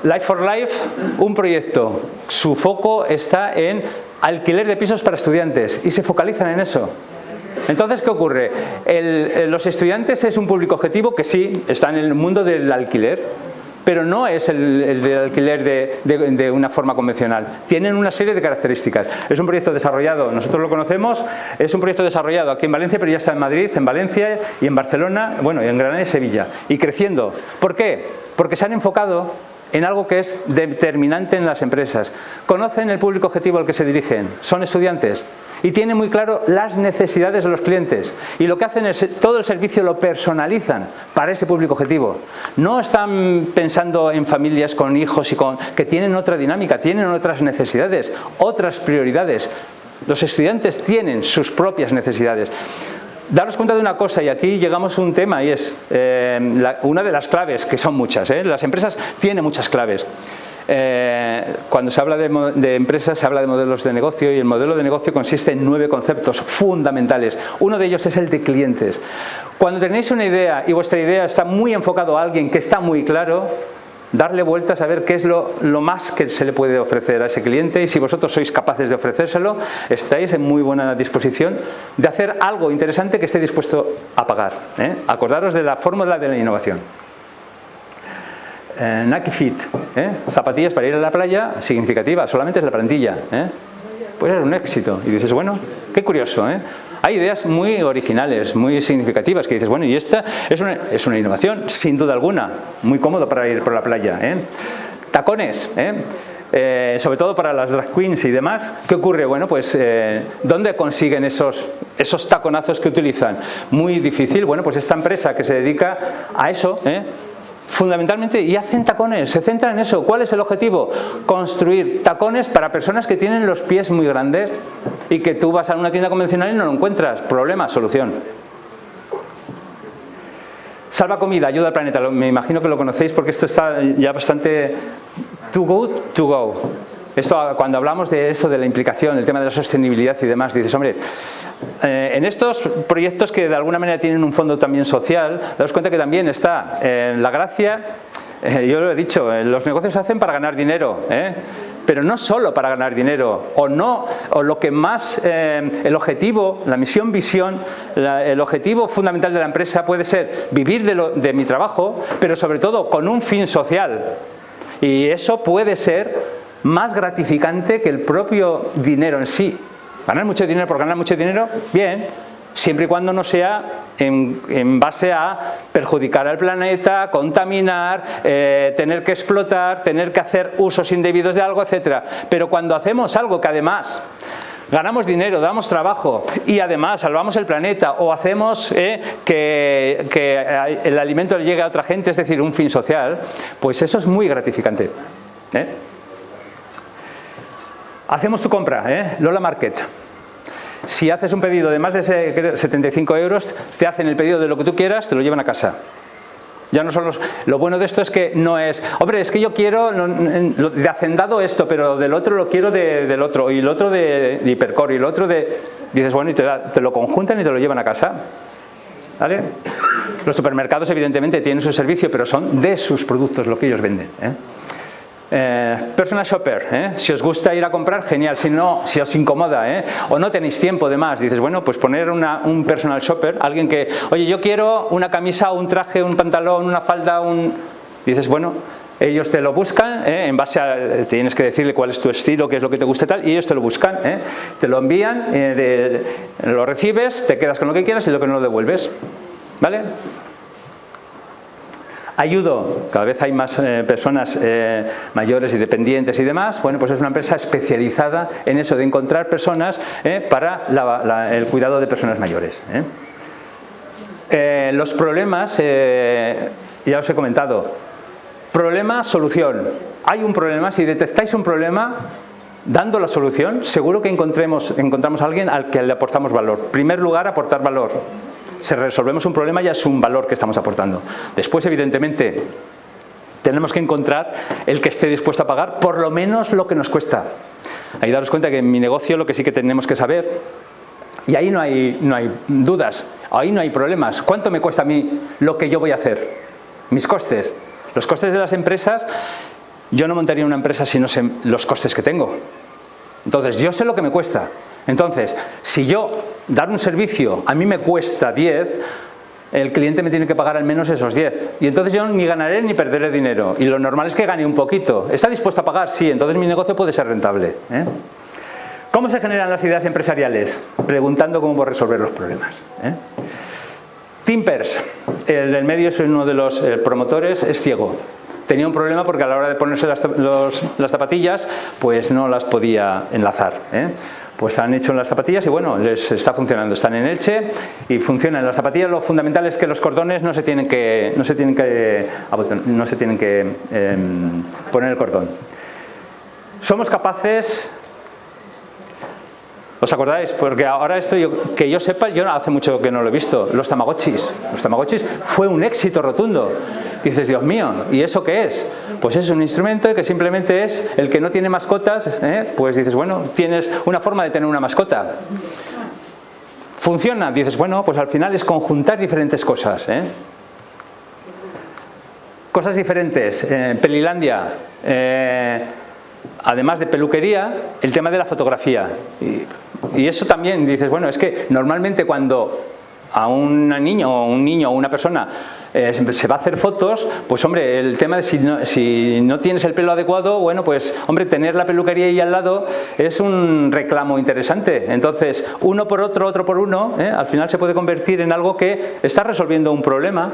Life for Life, un proyecto, su foco está en alquiler de pisos para estudiantes y se focalizan en eso. Entonces, ¿qué ocurre? Los estudiantes es un público objetivo que sí, está en el mundo del alquiler, pero no es el del alquiler de una forma convencional. Tienen una serie de características. Es un proyecto desarrollado, nosotros lo conocemos, es un proyecto desarrollado aquí en Valencia, pero ya está en Madrid, en Valencia y en Barcelona, bueno, y en Granada y Sevilla, y creciendo. ¿Por qué? Porque se han enfocado en algo que es determinante en las empresas. Conocen el público objetivo al que se dirigen, son estudiantes y tienen muy claro las necesidades de los clientes y lo que hacen es todo el servicio lo personalizan para ese público objetivo. No están pensando en familias con hijos que tienen otra dinámica, tienen otras necesidades, otras prioridades. Los estudiantes tienen sus propias necesidades. Daros cuenta de una cosa, y aquí llegamos a un tema, y es una de las claves, que son muchas, las empresas tienen muchas claves. Cuando se habla de empresas se habla de modelos de negocio, y el modelo de negocio consiste en 9 conceptos fundamentales. Uno de ellos es el de clientes. Cuando tenéis una idea y vuestra idea está muy enfocado a alguien que está muy claro, darle vueltas a ver qué es lo más que se le puede ofrecer a ese cliente, y si vosotros sois capaces de ofrecérselo, estáis en muy buena disposición de hacer algo interesante que esté dispuesto a pagar. Acordaros de la fórmula de la innovación. Nike Fit, zapatillas para ir a la playa, significativa, solamente es la plantilla. Pues era un éxito. Y dices, bueno, qué curioso, Hay ideas muy originales, muy significativas, que dices, bueno, y esta es una innovación, sin duda alguna, muy cómodo para ir por la playa. Tacones, sobre todo para las drag queens y demás. ¿Qué ocurre? Bueno, pues, ¿dónde consiguen esos taconazos que utilizan? Muy difícil. Bueno, pues esta empresa que se dedica a eso, fundamentalmente, y hacen tacones, se centran en eso. ¿Cuál es el objetivo? Construir tacones para personas que tienen los pies muy grandes y que tú vas a una tienda convencional y no lo encuentras. Problema, solución. Salva Comida, ayuda al planeta. Me imagino que lo conocéis porque esto está ya bastante too good to go. Esto, cuando hablamos de eso, de la implicación, el tema de la sostenibilidad y demás, dices, hombre, en estos proyectos que de alguna manera tienen un fondo también social, daos cuenta que también está la gracia, yo lo he dicho, los negocios se hacen para ganar dinero, pero no solo para ganar dinero, o lo que más, el objetivo, la misión, visión, el objetivo fundamental de la empresa puede ser vivir de mi trabajo, pero sobre todo con un fin social, y eso puede ser más gratificante que el propio dinero en sí. Ganar mucho dinero por ganar mucho dinero, bien, siempre y cuando no sea en base a perjudicar al planeta, contaminar, tener que explotar, tener que hacer usos indebidos de algo, etc. Pero cuando hacemos algo que además ganamos dinero, damos trabajo y además salvamos el planeta, o hacemos que el alimento le llegue a otra gente, es decir, un fin social, pues eso es muy gratificante. Hacemos tu compra, Lola Market. Si haces un pedido de más de 75 euros, te hacen el pedido de lo que tú quieras, te lo llevan a casa. Ya no son los... Lo bueno de esto es que no es, hombre, es que yo quiero de hacendado esto, pero del otro lo quiero del otro, y el otro de hipercore, y el otro de... Dices, bueno, y te lo conjuntan y te lo llevan a casa. ¿Vale? Los supermercados evidentemente tienen su servicio, pero son de sus productos lo que ellos venden. Personal shopper, si os gusta ir a comprar, genial. Si no, si os incomoda, o no tenéis tiempo de más, dices, bueno, pues poner un personal shopper, alguien que, oye, yo quiero una camisa, un traje, un pantalón, una falda, dices, bueno, ellos te lo buscan, en base a, tienes que decirle cuál es tu estilo, qué es lo que te gusta y tal, y ellos te lo buscan, te lo envían, lo recibes, te quedas con lo que quieras y lo que no lo devuelves, ¿vale? Ayudo, cada vez hay más personas mayores y dependientes y demás. Bueno, pues es una empresa especializada en eso de encontrar personas para el cuidado de personas mayores. Los problemas, ya os he comentado, problema, solución. Hay un problema, si detectáis un problema, dando la solución, seguro que encontramos a alguien al que le aportamos valor. En primer lugar, aportar valor. Si resolvemos un problema ya es un valor que estamos aportando. Después, evidentemente, tenemos que encontrar el que esté dispuesto a pagar por lo menos lo que nos cuesta. Ahí daros cuenta que en mi negocio lo que sí que tenemos que saber, y ahí no hay dudas, ahí no hay problemas. ¿Cuánto me cuesta a mí lo que yo voy a hacer? Mis costes. Los costes de las empresas, yo no montaría una empresa si no sé los costes que tengo. Entonces, yo sé lo que me cuesta. Entonces, si yo dar un servicio a mí me cuesta 10, el cliente me tiene que pagar al menos esos 10. Y entonces yo ni ganaré ni perderé dinero. Y lo normal es que gane un poquito. ¿Está dispuesto a pagar? Sí, entonces mi negocio puede ser rentable. ¿Cómo se generan las ideas empresariales? Preguntando cómo resolver los problemas. Timpers, el del medio es uno de los promotores, es ciego. Tenía un problema porque a la hora de ponerse las zapatillas, pues no las podía enlazar. Pues han hecho las zapatillas y bueno, les está funcionando. Están en Elche y funcionan las zapatillas. Lo fundamental es que los cordones no se tienen que poner el cordón. Somos capaces... ¿Os acordáis? Porque ahora esto, que yo sepa, yo hace mucho que no lo he visto. Los tamagotchis. Los tamagotchis fue un éxito rotundo. Dices, Dios mío, ¿y eso qué es? Pues es un instrumento que simplemente es el que no tiene mascotas, pues dices, bueno, tienes una forma de tener una mascota. ¿Funciona? Dices, bueno, pues al final es conjuntar diferentes cosas. Cosas diferentes. Pelilandia. Además de peluquería, el tema de la fotografía. Y eso también, dices, bueno, es que normalmente cuando a un niño o una persona se va a hacer fotos, pues hombre, el tema de si no tienes el pelo adecuado, bueno, pues hombre, tener la peluquería ahí al lado es un reclamo interesante. Entonces, uno por otro, otro por uno, al final se puede convertir en algo que está resolviendo un problema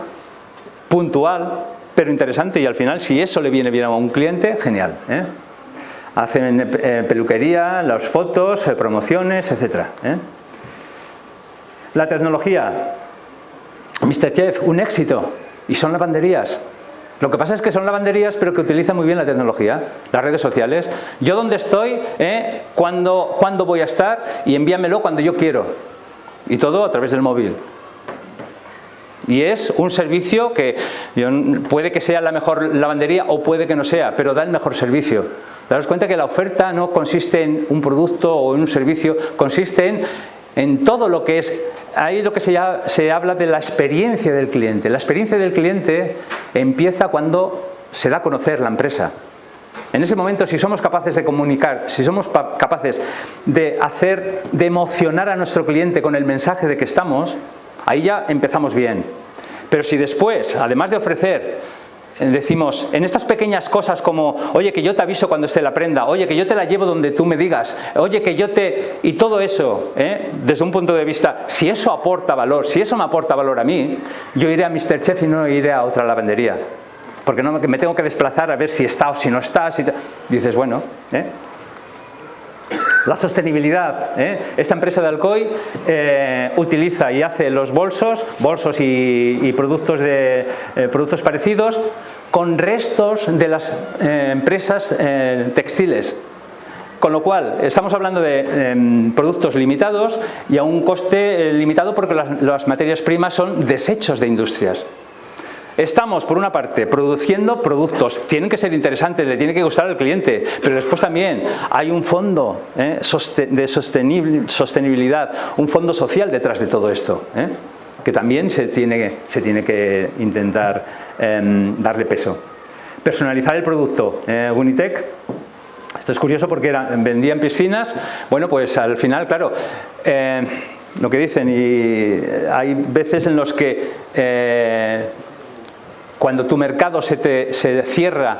puntual, pero interesante, y al final si eso le viene bien a un cliente, genial. Hacen peluquería, las fotos, promociones, etc. La tecnología, Mr. Chef, un éxito, y son lavanderías. Lo que pasa es que son lavanderías, pero que utilizan muy bien la tecnología, las redes sociales. Yo dónde estoy, cuándo voy a estar, y envíamelo cuando yo quiero. Y todo a través del móvil. Y es un servicio que puede que sea la mejor lavandería o puede que no sea, pero da el mejor servicio. Daros cuenta que la oferta no consiste en un producto o en un servicio, consiste en todo lo que es, ahí lo que se habla de la experiencia del cliente. La experiencia del cliente empieza cuando se da a conocer la empresa. En ese momento, si somos capaces de comunicar, si somos capaces de emocionar a nuestro cliente con el mensaje de que estamos, ahí ya empezamos bien. Pero si después, además de ofrecer, decimos, en estas pequeñas cosas como, oye, que yo te aviso cuando esté la prenda, oye, que yo te la llevo donde tú me digas, oye, que yo te... Y todo eso, desde un punto de vista, si eso aporta valor, si eso me aporta valor a mí, yo iré a Mr. Chef y no iré a otra lavandería. Porque no me tengo que desplazar a ver si está o si no está. Dices, bueno... La sostenibilidad. Esta empresa de Alcoy utiliza y hace los bolsos y productos parecidos con restos de las empresas textiles. Con lo cual, estamos hablando de productos limitados y a un coste limitado porque las materias primas son desechos de industrias. Estamos, por una parte, produciendo productos, tienen que ser interesantes, le tiene que gustar al cliente, pero después también hay un fondo de sostenibilidad, un fondo social detrás de todo esto, que también se tiene que intentar darle peso. Personalizar el producto. Unitec, esto es curioso porque vendían piscinas, bueno, pues al final, claro, lo que dicen, y hay veces en los que cuando tu mercado se cierra,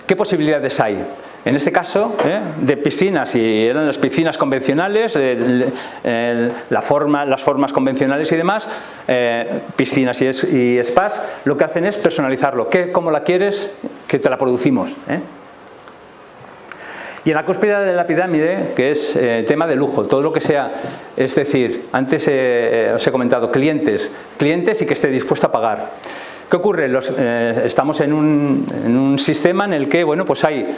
¿qué posibilidades hay? En este caso, de piscinas, y eran las piscinas convencionales, las formas convencionales y demás, piscinas y spas, lo que hacen es personalizarlo. ¿Cómo la quieres? Que te la producimos. Y en la cúspide de la pirámide, que es tema de lujo, todo lo que sea, es decir, antes os he comentado, clientes y que esté dispuesto a pagar. ¿Qué ocurre? Estamos en un sistema en el que, bueno, pues hay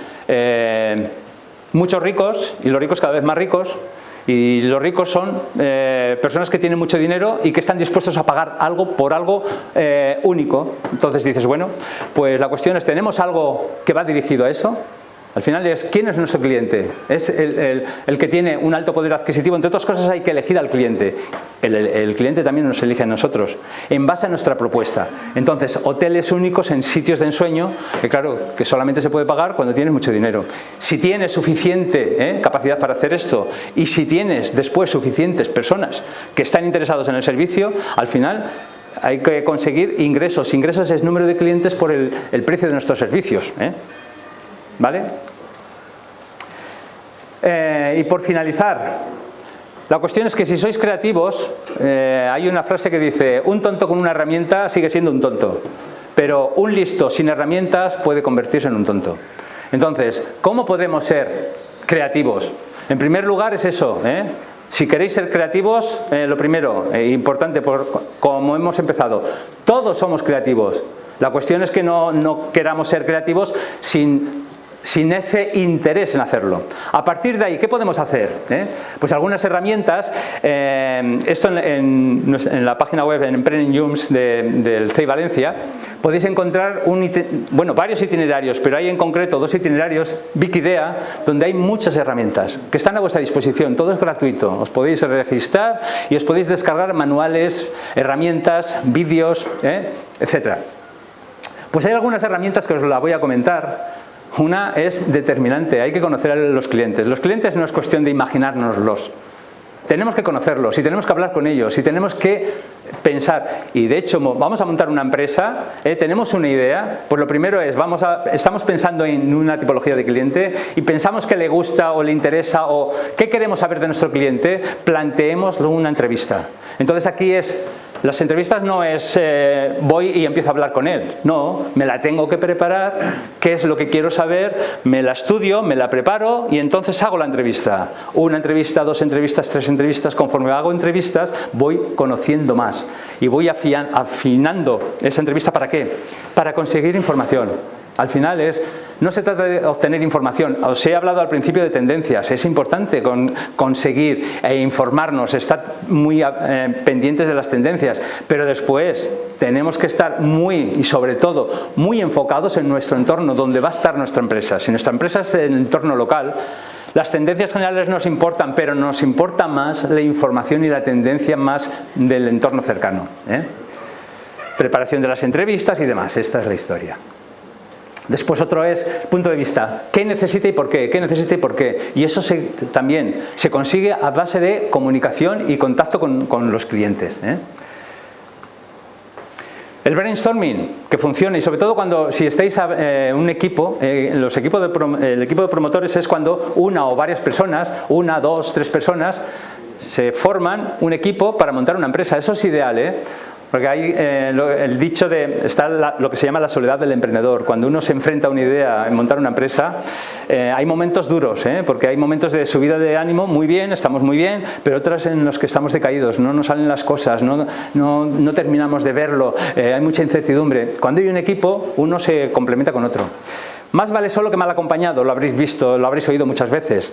muchos ricos y los ricos cada vez más ricos, y los ricos son personas que tienen mucho dinero y que están dispuestos a pagar algo por algo único. Entonces dices, bueno, pues la cuestión es, ¿tenemos algo que va dirigido a eso? Al final es, ¿quién es nuestro cliente? Es el que tiene un alto poder adquisitivo. Entre otras cosas hay que elegir al cliente. El cliente también nos elige a nosotros, en base a nuestra propuesta. Entonces, hoteles únicos en sitios de ensueño, que claro, que solamente se puede pagar cuando tienes mucho dinero. Si tienes suficiente capacidad para hacer esto, y si tienes después suficientes personas que están interesados en el servicio, al final hay que conseguir ingresos. Ingresos es número de clientes por el precio de nuestros servicios. ¿Vale? Y por finalizar, la cuestión es que si sois creativos, hay una frase que dice, un tonto con una herramienta sigue siendo un tonto, pero un listo sin herramientas puede convertirse en un tonto. Entonces, ¿cómo podemos ser creativos? En primer lugar es eso, si queréis ser creativos, lo primero, importante, como hemos empezado, todos somos creativos. La cuestión es que no queramos ser creativos sin ese interés en hacerlo. A partir de ahí, ¿qué podemos hacer? Pues algunas herramientas, esto en la página web, en Emprendiums del CEI Valencia, podéis encontrar varios itinerarios, pero hay en concreto 2 itinerarios, Wikidea, donde hay muchas herramientas que están a vuestra disposición, todo es gratuito, os podéis registrar y os podéis descargar manuales, herramientas, vídeos, etc. Pues hay algunas herramientas que os las voy a comentar. Una es determinante, hay que conocer a los clientes. Los clientes no es cuestión de imaginárnoslos. Tenemos que conocerlos y tenemos que hablar con ellos y tenemos que pensar. Y de hecho, vamos a montar una empresa, tenemos una idea, pues lo primero es, estamos pensando en una tipología de cliente y pensamos que le gusta o le interesa o qué queremos saber de nuestro cliente, planteémoslo en una entrevista. Entonces aquí las entrevistas no es voy y empiezo a hablar con él. No, me la tengo que preparar, qué es lo que quiero saber, me la estudio, me la preparo y entonces hago la entrevista. 1 entrevista, 2 entrevistas, 3 entrevistas. Conforme hago entrevistas voy conociendo más y voy afinando esa entrevista. ¿Para qué? Para conseguir información. Al final no se trata de obtener información. Os he hablado al principio de tendencias. Es importante conseguir informarnos, estar muy pendientes de las tendencias, pero después tenemos que estar y sobre todo muy enfocados en nuestro entorno, donde va a estar nuestra empresa. Si nuestra empresa es en el entorno local, las tendencias generales nos importan, pero nos importa más la información y la tendencia más del entorno cercano. Preparación de las entrevistas y demás. Esta es la historia. Después otro es punto de vista. ¿Qué necesita y por qué? ¿Qué necesita y por qué? Y eso también se consigue a base de comunicación y contacto con los clientes. El brainstorming, que funciona, y sobre todo si estáis un equipo, el equipo de promotores es cuando una o varias personas, 1, 2, 3 personas, se forman un equipo para montar una empresa. Eso es ideal, porque hay el dicho está lo que se llama la soledad del emprendedor. Cuando uno se enfrenta a una idea en montar una empresa, hay momentos duros, porque hay momentos de subida de ánimo, muy bien, estamos muy bien, pero otras en los que estamos decaídos, no nos salen las cosas, no terminamos de verlo, hay mucha incertidumbre. Cuando hay un equipo, uno se complementa con otro. Más vale solo que mal acompañado, lo habréis visto, lo habréis oído muchas veces.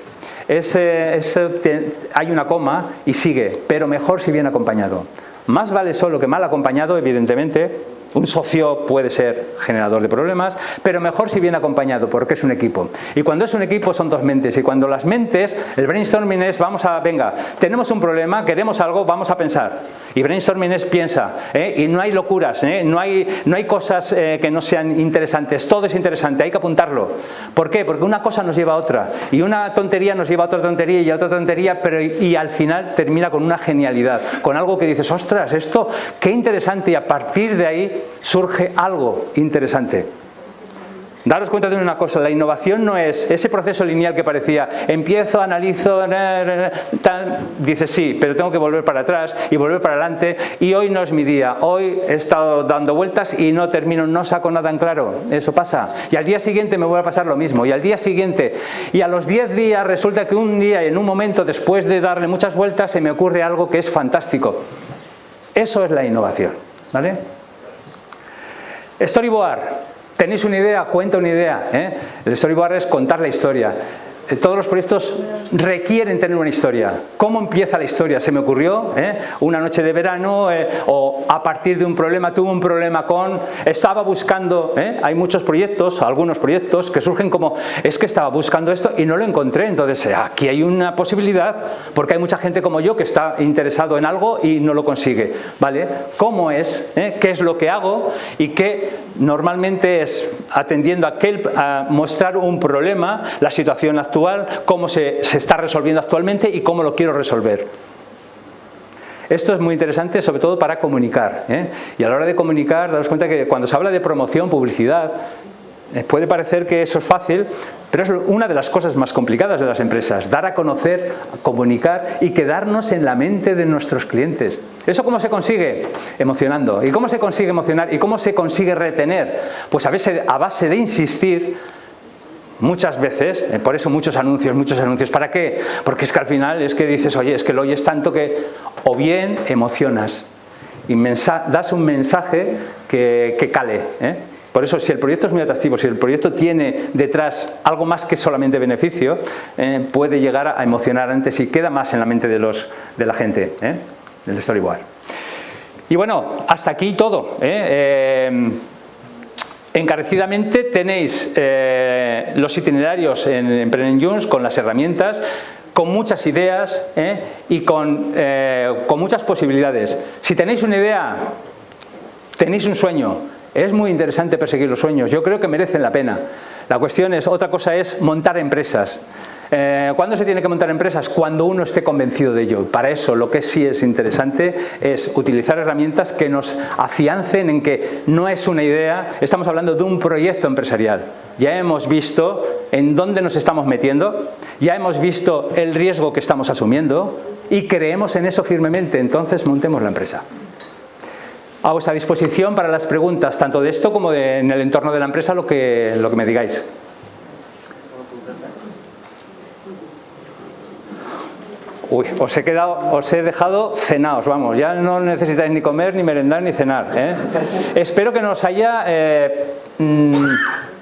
Hay una coma y sigue, pero mejor si bien acompañado. Más vale solo que mal acompañado, evidentemente. Un socio puede ser generador de problemas, pero mejor si bien acompañado, porque es un equipo. Y cuando es un equipo son dos mentes, y cuando las mentes, el brainstorming es, venga, tenemos un problema, queremos algo, vamos a pensar. Y brainstorming es piensa, y no hay locuras, no hay cosas que no sean interesantes, todo es interesante, hay que apuntarlo. ¿Por qué? Porque una cosa nos lleva a otra, y una tontería nos lleva a otra tontería y a otra tontería, y al final termina con una genialidad, con algo que dices, ostras, esto, qué interesante, y a partir de ahí surge algo interesante. Daros cuenta de una cosa, la innovación no es ese proceso lineal que parecía, empiezo, analizo, tal, dices sí, pero tengo que volver para atrás y volver para adelante, y hoy no es mi día, hoy he estado dando vueltas y no termino, no saco nada en claro, eso pasa, y al día siguiente me vuelve a pasar lo mismo, y al día siguiente, y a los 10 días resulta que un día, en un momento, después de darle muchas vueltas, se me ocurre algo que es fantástico. Eso es la innovación, ¿vale? Storyboard. ¿Tenéis una idea? Cuenta una idea. El storyboard es contar la historia. Todos los proyectos requieren tener una historia. ¿Cómo empieza la historia? Se me ocurrió una noche de verano o a partir de un problema, tuve un problema estaba buscando, hay muchos proyectos, algunos proyectos que surgen como, es que estaba buscando esto y no lo encontré, entonces aquí hay una posibilidad porque hay mucha gente como yo que está interesado en algo y no lo consigue, ¿vale? ¿Cómo es? ¿Qué es lo que hago? Y que normalmente es atendiendo a mostrar un problema, la situación actual, cómo se está resolviendo actualmente y cómo lo quiero resolver. Esto es muy interesante, sobre todo para comunicar, y a la hora de comunicar, daros cuenta que cuando se habla de promoción, publicidad, puede parecer que eso es fácil, pero es una de las cosas más complicadas de las empresas, dar a conocer, comunicar y quedarnos en la mente de nuestros clientes. ¿Eso cómo se consigue? Emocionando. ¿Y cómo se consigue emocionar? ¿Y cómo se consigue retener? Pues a base de insistir. Muchas veces, por eso muchos anuncios. ¿Para qué? Porque es que al final es que dices, oye, es que lo oyes tanto que o bien emocionas y das un mensaje que cale. Por eso, si el proyecto es muy atractivo, si el proyecto tiene detrás algo más que solamente beneficio, puede llegar a emocionar antes y queda más en la mente de la gente, del storyboard. Y bueno, hasta aquí todo. Encarecidamente tenéis los itinerarios en Emprenengines con las herramientas, con muchas ideas y con muchas posibilidades. Si tenéis una idea, tenéis un sueño, es muy interesante perseguir los sueños, yo creo que merecen la pena. La cuestión es, otra cosa es montar empresas. ¿Cuándo se tiene que montar empresas? Cuando uno esté convencido de ello. Para eso lo que sí es interesante es utilizar herramientas que nos afiancen en que no es una idea, estamos hablando de un proyecto empresarial. Ya hemos visto en dónde nos estamos metiendo, ya hemos visto el riesgo que estamos asumiendo y creemos en eso firmemente, entonces montemos la empresa. A vuestra disposición para las preguntas, tanto de esto como en el entorno de la empresa, lo que me digáis. Uy, os he dejado cenados, vamos, ya no necesitáis ni comer, ni merendar, ni cenar. Espero que no os haya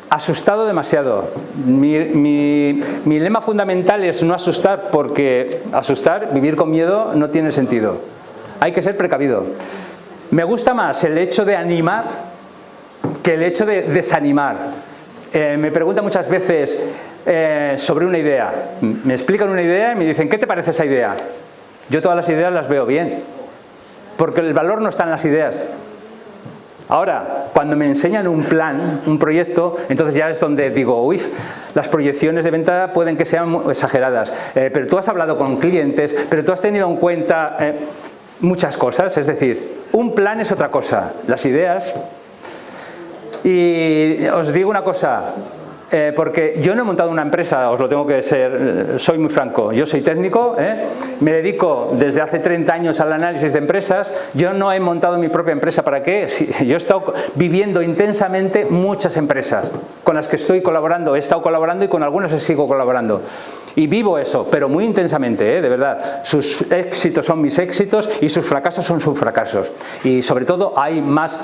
asustado demasiado. Mi lema fundamental es no asustar, porque vivir con miedo no tiene sentido. Hay que ser precavido. Me gusta más el hecho de animar que el hecho de desanimar. Me preguntan muchas veces sobre una idea. Me explican una idea y me dicen, ¿qué te parece esa idea? Yo todas las ideas las veo bien, porque el valor no está en las ideas. Ahora, cuando me enseñan un plan, un proyecto, entonces ya es donde digo, uy, las proyecciones de venta pueden que sean exageradas, pero tú has hablado con clientes, pero tú has tenido en cuenta muchas cosas, es decir, un plan es otra cosa, las ideas. Y os digo una cosa, porque yo no he montado una empresa, os lo tengo que ser, soy muy franco, yo soy técnico, me dedico desde hace 30 años al análisis de empresas, yo no he montado mi propia empresa, ¿para qué? Yo he estado viviendo intensamente muchas empresas con las que estoy colaborando, he estado colaborando y con algunas sigo colaborando. Y vivo eso, pero muy intensamente, de verdad. Sus éxitos son mis éxitos y sus fracasos son sus fracasos. Y sobre todo hay más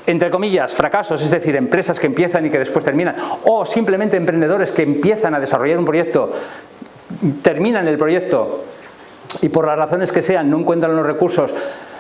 entre comillas, fracasos, es decir, empresas que empiezan y que después terminan, o simplemente emprendedores que empiezan a desarrollar un proyecto, terminan el proyecto y por las razones que sean no encuentran los recursos,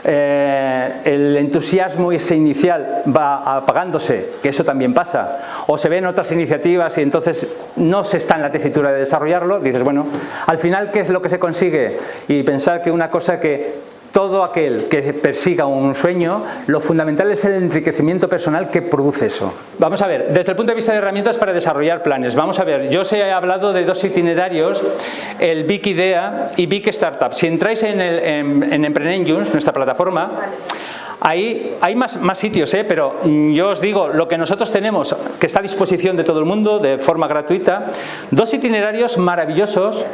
el entusiasmo ese inicial va apagándose, que eso también pasa, o se ven otras iniciativas y entonces no se está en la tesitura de desarrollarlo, dices, bueno, al final, ¿qué es lo que se consigue? Y pensar que una cosa que todo aquel que persiga un sueño, lo fundamental es el enriquecimiento personal que produce eso. Vamos a ver, desde el punto de vista de herramientas para desarrollar planes, vamos a ver, yo os he hablado de dos itinerarios, el Big Idea y Big Startup. Si entráis en Emprenengines, nuestra plataforma, ahí hay más sitios, pero yo os digo, lo que nosotros tenemos, que está a disposición de todo el mundo de forma gratuita, dos itinerarios maravillosos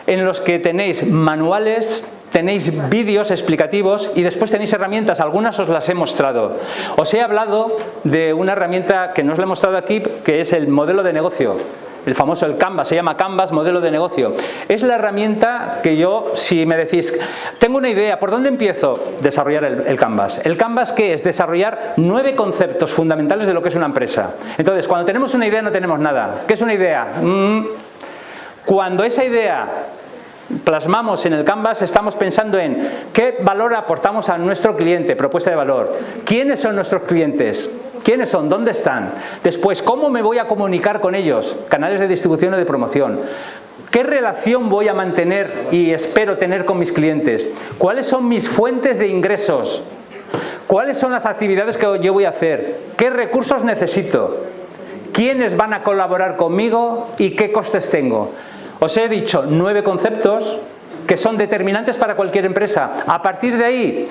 en los que tenéis manuales, tenéis vídeos explicativos y después tenéis herramientas, algunas os las he mostrado. Os he hablado de una herramienta que no os la he mostrado aquí, que es el modelo de negocio. El famoso, el Canvas, se llama Canvas modelo de negocio. Es la herramienta que yo, si me decís, tengo una idea, ¿por dónde empiezo? Desarrollar el Canvas. ¿El Canvas qué es? Desarrollar 9 conceptos fundamentales de lo que es una empresa. Entonces, cuando tenemos una idea no tenemos nada. ¿Qué es una idea? Cuando esa idea plasmamos en el Canvas, estamos pensando en qué valor aportamos a nuestro cliente, propuesta de valor. ¿Quiénes son nuestros clientes? ¿Quiénes son? ¿Dónde están? Después, ¿cómo me voy a comunicar con ellos? Canales de distribución o de promoción. ¿Qué relación voy a mantener y espero tener con mis clientes? ¿Cuáles son mis fuentes de ingresos? ¿Cuáles son las actividades que yo voy a hacer? ¿Qué recursos necesito? ¿Quiénes van a colaborar conmigo y qué costes tengo? Os he dicho 9 conceptos que son determinantes para cualquier empresa. A partir de ahí,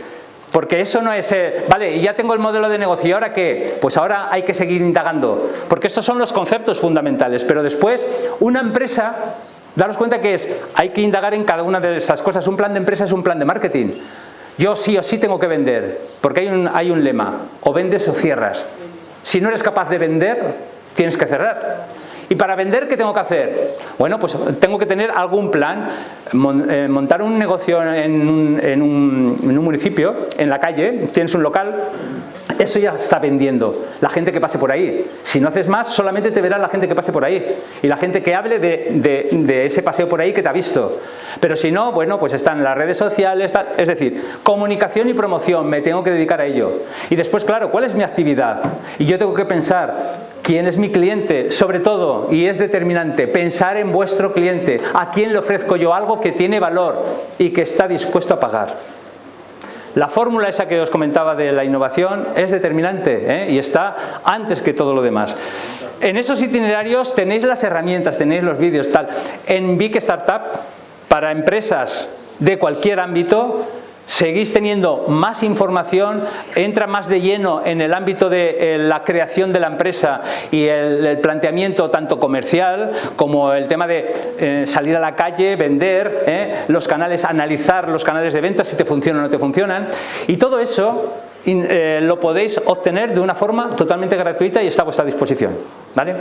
porque eso no es, vale, ya tengo el modelo de negocio, ¿y ahora qué? Pues ahora hay que seguir indagando, porque estos son los conceptos fundamentales, pero después una empresa, daros cuenta que hay que indagar en cada una de esas cosas. Un plan de empresa es un plan de marketing. Yo sí o sí tengo que vender, porque hay un lema, o vendes o cierras. Si no eres capaz de vender, tienes que cerrar. ¿Y para vender qué tengo que hacer? Bueno, pues tengo que tener algún plan, montar un negocio en un municipio, en la calle, tienes un local, eso ya está vendiendo, la gente que pase por ahí. Si no haces más, solamente te verá la gente que pase por ahí y la gente que hable de ese paseo por ahí que te ha visto. Pero si no, bueno, pues están las redes sociales, es decir, comunicación y promoción, me tengo que dedicar a ello. Y después, claro, ¿cuál es mi actividad? Y yo tengo que pensar, ¿quién es mi cliente? Sobre todo, y es determinante, pensar en vuestro cliente. ¿A quién le ofrezco yo algo que tiene valor y que está dispuesto a pagar? La fórmula esa que os comentaba de la innovación es determinante, y está antes que todo lo demás. En esos itinerarios tenéis las herramientas, tenéis los vídeos, tal. En Big Startup, para empresas de cualquier ámbito, seguís teniendo más información, entra más de lleno en el ámbito de la creación de la empresa y el planteamiento tanto comercial como el tema de salir a la calle, vender, los canales, analizar los canales de venta, si te funcionan o no te funcionan, y todo eso lo podéis obtener de una forma totalmente gratuita y está a vuestra disposición, ¿vale?